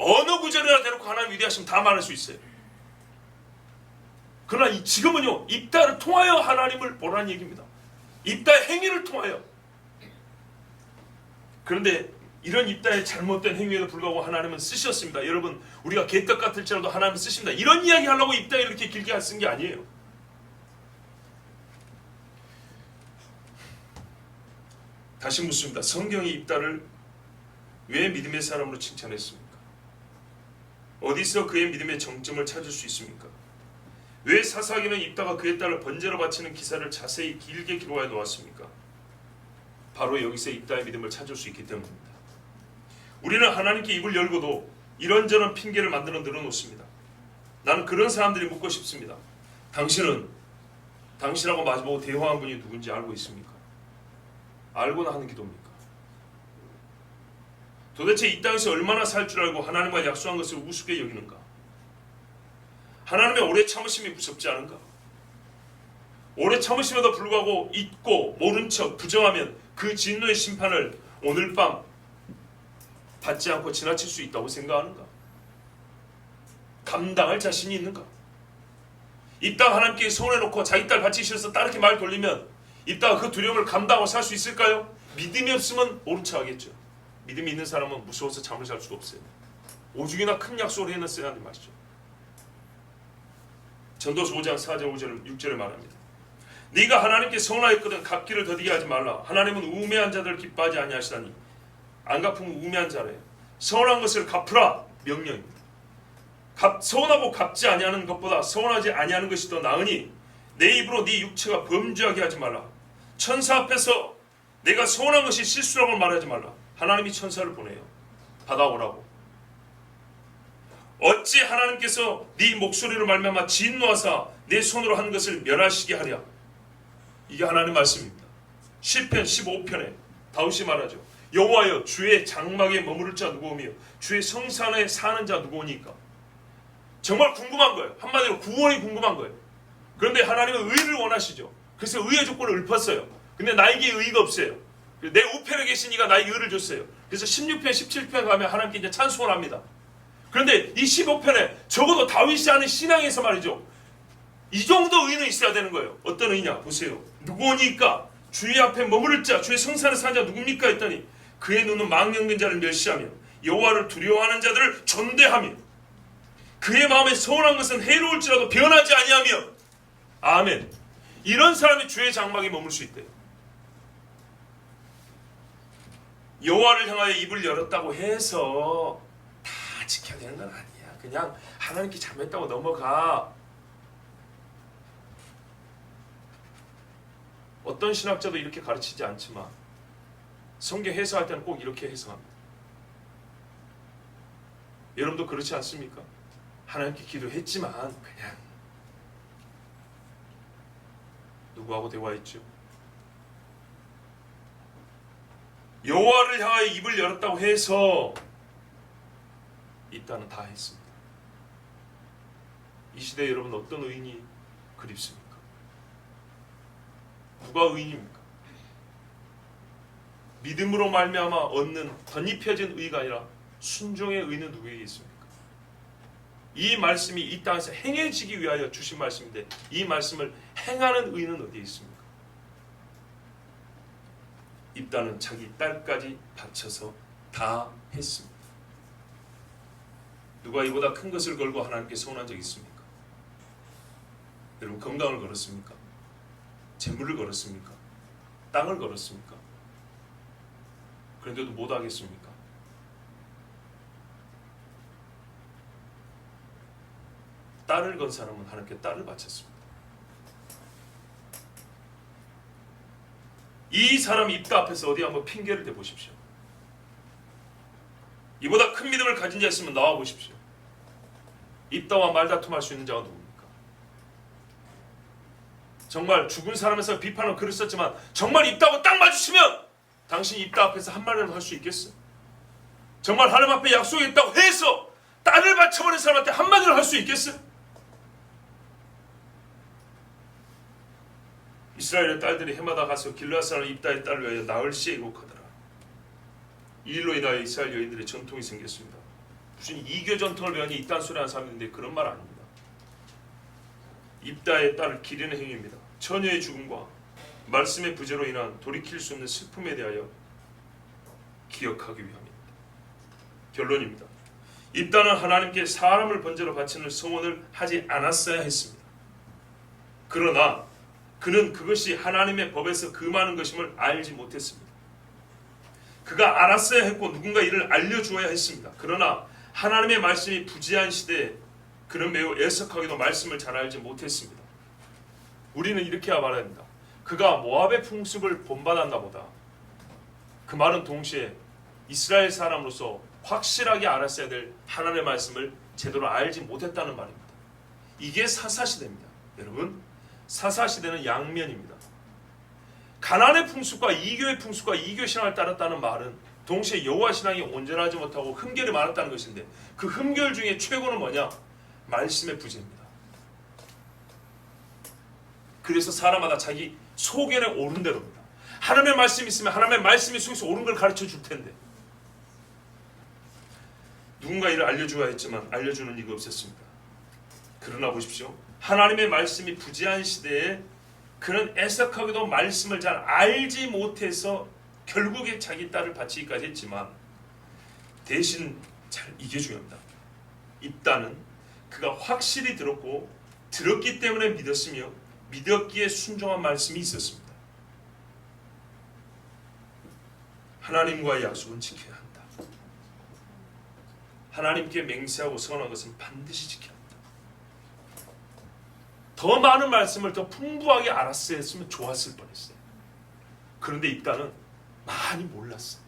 어느 구절이나 대놓고 하나님 위대하심 다 말할 수 있어요. 그러나 지금은요, 입다를 통하여 하나님을 보라는 얘기입니다. 입다의 행위를 통하여. 그런데 이런 입다의 잘못된 행위에도 불구하고 하나님은 쓰셨습니다. 여러분, 우리가 개떡 같을지라도 하나님은 쓰십니다. 이런 이야기 하려고 입다에 이렇게 길게 쓴 게 아니에요. 다시 묻습니다. 성경이 입다를 왜 믿음의 사람으로 칭찬했습니까? 어디서 그의 믿음의 정점을 찾을 수 있습니까? 왜 사사기는 입다가 그의 딸을 번제로 바치는 기사를 자세히 길게 기록해 놓았습니까? 바로 여기서 입다의 믿음을 찾을 수 있기 때문입니다. 우리는 하나님께 입을 열고도 이런저런 핑계를 만들어 늘어놓습니다. 나는 그런 사람들이 묻고 싶습니다. 당신은 당신하고 마주보고 대화한 분이 누군지 알고 있습니까? 알고나 하는 기도입니까? 도대체 이 땅에서 얼마나 살 줄 알고 하나님과 약속한 것을 우습게 여기는가? 하나님의 오래 참으심이 무섭지 않은가? 오래 참으심에도 불구하고 잊고 모른 척 부정하면 그 진노의 심판을 오늘 밤 받지 않고 지나칠 수 있다고 생각하는가? 감당할 자신이 있는가? 이 땅 하나님께 소원해놓고 자기 딸 바치기 싫어서 딸에게 말 돌리면 이 땅 그 두려움을 감당하고 살 수 있을까요? 믿음이 없으면 모른 척 하겠죠. 믿음이 있는 사람은 무서워서 잠을 잘 수가 없어요. 오죽이나 큰 약속을 해놨어야 하는 말이죠. 전도서 5장 4절 5절 6절에 말합니다. 네가 하나님께 서운하였거든 갚기를 더디게 하지 말라. 하나님은 우매한 자들을 기뻐하지 아니하시다니. 안 갚으면 우매한 자래요. 서운한 것을 갚으라 명령입니다. 서운하고 갚지 아니하는 것보다 서운하지 아니하는 것이 더 나으니 내 입으로 네 육체가 범죄하게 하지 말라. 천사 앞에서 내가 서운한 것이 실수라고 말하지 말라. 하나님이 천사를 보내요. 받아오라고. 어찌 하나님께서 네 목소리로 말미암아 진노하사 내 손으로 한 것을 멸하시게 하랴. 이게 하나님 말씀입니다. 시편 15편에 다윗이 말하죠. 여호와여 주의 장막에 머무를 자 누구오며 주의 성산에 사는 자 누구오니까. 정말 궁금한 거예요. 한마디로 구원이 궁금한 거예요. 그런데 하나님은 의를 원하시죠. 그래서 의의 조건을 읊었어요. 근데 나에게 의의가 없어요. 내 우편에 계신 이가 나에게 의를 줬어요. 그래서 16편 17편 가면 하나님께 이제 찬송을 합니다. 그런데 이 15편에 적어도 다윗이 하는 신앙에서 말이죠. 이 정도 의는 있어야 되는 거예요. 어떤 의냐 보세요. 누구오니까 주의 앞에 머무를 자 주의 성산에 사는 자 누굽니까 했더니 그의 눈은 망령된 자를 멸시하며 여호와를 두려워하는 자들을 존대하며 그의 마음에 서운한 것은 해로울지라도 변하지 아니하며. 아멘. 이런 사람이 주의 장막에 머물 수 있대요. 여호와를 향하여 입을 열었다고 해서 다 지켜야 되는 건 아니야. 그냥 하나님께 잘못했다고 넘어가. 어떤 신학자도 이렇게 가르치지 않지만 성경 해석할 때는 꼭 이렇게 해석합니다. 여러분도 그렇지 않습니까? 하나님께 기도했지만 그냥 누구하고 대화했죠? 여호와를 향하여 입을 열었다고 해서 입다는 다 했습니다. 이 시대에 여러분 어떤 의인이 그립습니까? 누가 의인입니까? 믿음으로 말미암아 얻는 덧입혀진 의가 아니라 순종의 의는 누구에게 있습니까? 이 말씀이 이 땅에서 행해지기 위하여 주신 말씀인데 이 말씀을 행하는 의는 어디에 있습니까? 입다는 자기 딸까지 바쳐서 다 했습니다. 누가 이보다 큰 것을 걸고 하나님께 서운한 적 있습니까? 여러분 건강을 걸었습니까? 재물을 걸었습니까? 땅을 걸었습니까? 그런데도 못하겠습니까? 딸을 건 사람은 하나님께 딸을 바쳤습니다. 이 사람 입다 앞에서 어디 한번 핑계를 대보십시오. 이보다 큰 믿음을 가진 자 있으면 나와 보십시오. 입다와 말다툼할 수 있는 자가 누굽니까? 정말 죽은 사람에서 비판은 글을 썼지만 정말 입다하고 딱 마주치면 당신이 입다 앞에서 한마디라도 할 수 있겠어? 정말 하나님 앞에 약속했다고 해서 딸을 바쳐버린 사람한테 한마디로 할 수 있겠어? 이스라엘의 딸들이 해마다 가서 길르앗 사람 입다의 딸을 위하여 나흘 씨에 곡하더라. 이 일로 인하여 이스라엘 여인들의 전통이 생겼습니다. 무슨 이교 전통을 배우니 이딴 소리 하는 사람인데 그런 말 아닙니다. 입다의 딸을 기리는 행위입니다. 처녀의 죽음과 말씀의 부재로 인한 돌이킬 수 없는 슬픔에 대하여 기억하기 위함입니다. 결론입니다. 입다는 하나님께 사람을 번제로 바치는 서원을 하지 않았어야 했습니다. 그러나 그는 그것이 하나님의 법에서 금하는 것임을 알지 못했습니다. 그가 알았어야 했고 누군가 이를 알려주어야 했습니다. 그러나 하나님의 말씀이 부재한 시대에 그는 매우 애석하게도 말씀을 잘 알지 못했습니다. 우리는 이렇게 말해야 합니다. 그가 모압의 풍습을 본받았나 보다. 그 말은 동시에 이스라엘 사람으로서 확실하게 알았어야 될 하나님의 말씀을 제대로 알지 못했다는 말입니다. 이게 사사시대입니다. 여러분, 사사시대는 양면입니다. 가나안의 풍습과 이교의 풍습과 이교 신앙을 따랐다는 말은 동시에 여호와 신앙이 온전하지 못하고 흠결이 많았다는 것인데, 그 흠결 중에 최고는 뭐냐? 말씀의 부재입니다. 그래서 사람마다 자기 소견에 옳은 대로입니다. 하나님의 말씀이 있으면 하나님의 말씀이 속에서 옳은 걸 가르쳐 줄 텐데, 누군가 이를 알려주어야 했지만 알려주는 이가 없었습니다. 그러나 보십시오. 하나님의 말씀이 부재한 시대에 그는 애석하게도 말씀을 잘 알지 못해서 결국에 자기 딸을 바치기까지 했지만, 대신 잘 이게 중요합니다. 입다는 그가 확실히 들었고 들었기 때문에 믿었으며 믿었기에 순종한 말씀이 있었습니다. 하나님과의 약속은 지켜야 한다. 하나님께 맹세하고 선언한 것은 반드시 지켜야 한다. 더 많은 말씀을 더 풍부하게 알았어야 했으면 좋았을 뻔했어요. 그런데 입다는 많이 몰랐어요.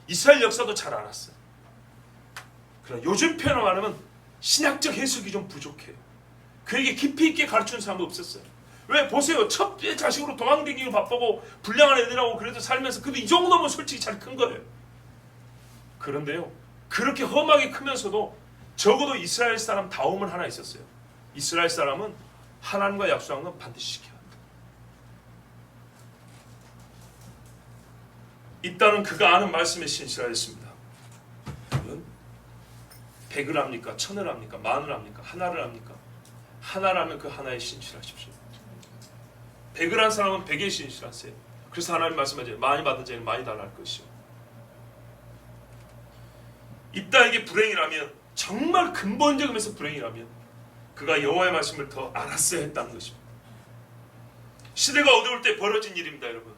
이스라엘 역사도 잘 알았어요. 그러나 요즘 표현을 말하면 신학적 해석이 좀 부족해요. 그에게 깊이 있게 가르치는 사람은 없었어요. 왜? 보세요. 첫째 자식으로 도망다니기 바쁘고 불량한 애들하고 그래도 살면서 그래도 이 정도면 솔직히 잘 큰 거예요. 그런데요, 그렇게 험하게 크면서도 적어도 이스라엘 사람 다움은 하나 있었어요. 이스라엘 사람은 하나님과 약속한 건 반드시 지켜야 한다. 일단은 그가 아는 말씀에 신실하였습니다. 여러분, 100을 합니까? 1000을 합니까? 10,000을 합니까? 하나를 합니까? 하나라면 그 하나에 신실하십시오. 100을 한 사람은 100에 신실하세요. 그래서 하나님 말씀하죠. 많이 받은 자는 많이 달할 것이요. 입다에게 불행이라면, 정말 근본적 의미에서 불행이라면 그가 여호와의 말씀을 더 알았어야 했다는 것입니다. 시대가 어두울 때 벌어진 일입니다, 여러분.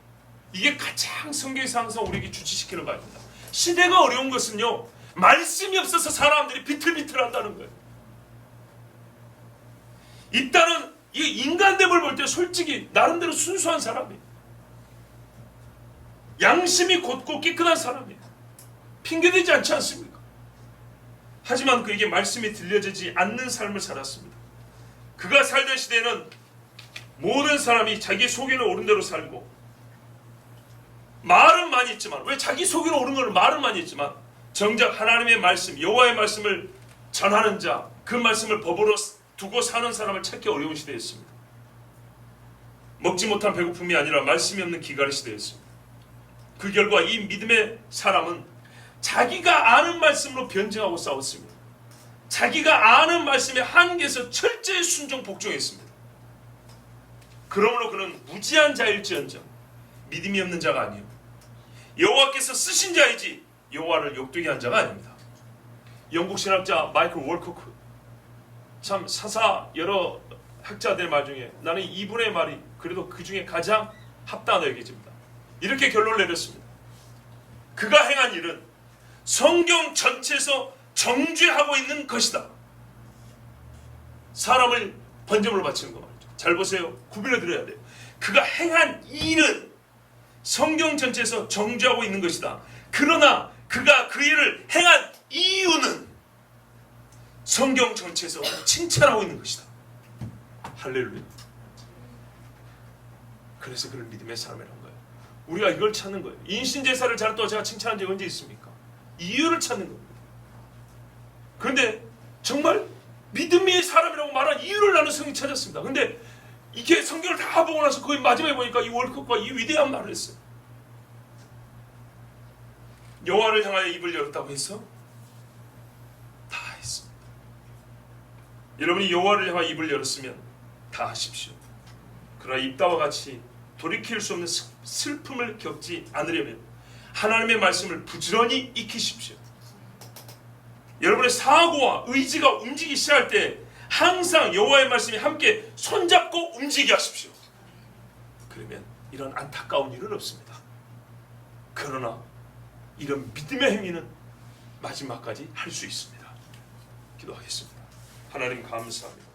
이게 가장 성경에서 항상 우리에게 주치시키는 바입니다. 시대가 어려운 것은요, 말씀이 없어서 사람들이 비틀비틀한다는 거예요. 입다는 이 인간됨을 볼 때 솔직히 나름대로 순수한 사람이에요. 양심이 곧고 깨끗한 사람이에요. 핑계대지 않지 않습니까? 하지만 그에게 말씀이 들려지지 않는 삶을 살았습니다. 그가 살던 시대에는 모든 사람이 자기 속에는 옳은 대로 살고, 말은 많이 했지만, 왜 자기 속에는 옳은 걸 말은 많이 했지만 정작 하나님의 말씀, 여호와의 말씀을 전하는 자, 그 말씀을 법으로 두고 사는 사람을 찾기 어려운 시대였습니다. 먹지 못한 배고픔이 아니라 말씀이 없는 기갈의 시대였습니다. 그 결과 이 믿음의 사람은 자기가 아는 말씀으로 변증하고 싸웠습니다. 자기가 아는 말씀의 한계에서 철저히 순종 복종했습니다. 그러므로 그는 무지한 자일지언정 믿음이 없는 자가 아니요 여호와께서 쓰신 자이지 여호와를 욕되게 한 자가 아닙니다. 영국 신학자 마이클 월코크, 참 사사 여러 학자들 말 중에 나는 이분의 말이 그래도 그 중에 가장 합당하다고 얘기합니다. 이렇게 결론을 내렸습니다. 그가 행한 일은 성경 전체에서 정죄하고 있는 것이다. 사람을 번제물로 바치는 거 말이죠. 잘 보세요. 구별해 드려야 돼요. 그가 행한 일은 성경 전체에서 정죄하고 있는 것이다. 그러나 그가 그 일을 행한 이유는 성경 전체에서 칭찬하고 있는 것이다. 할렐루야. 그래서 그를 믿음의 사람이라는 거예요. 우리가 이걸 찾는 거예요. 인신제사를 잘했다고 제가 칭찬한 적이 언제 있습니까? 이유를 찾는 겁니다. 그런데 정말 믿음의 사람이라고 말한 이유를 나는 성경이 찾았습니다. 그런데 이게 성경을 다 보고 나서 거의 마지막에 보니까 이 월컵과 이 위대한 말을 했어요. 여호와를 향하여 입을 열었다고 해서 다 했습니다. 여러분이 여호와를 향하여 입을 열었으면 다 하십시오. 그러나 입다와 같이 돌이킬 수 없는 슬픔을 겪지 않으려면 하나님의 말씀을 부지런히 익히십시오. 여러분의 사고와 의지가 움직이기 시작할 때 항상 여호와의 말씀이 함께 손잡고 움직이게 하십시오. 그러면 이런 안타까운 일은 없습니다. 그러나 이런 믿음의 행위는 마지막까지 할 수 있습니다. 기도하겠습니다. 하나님 감사합니다.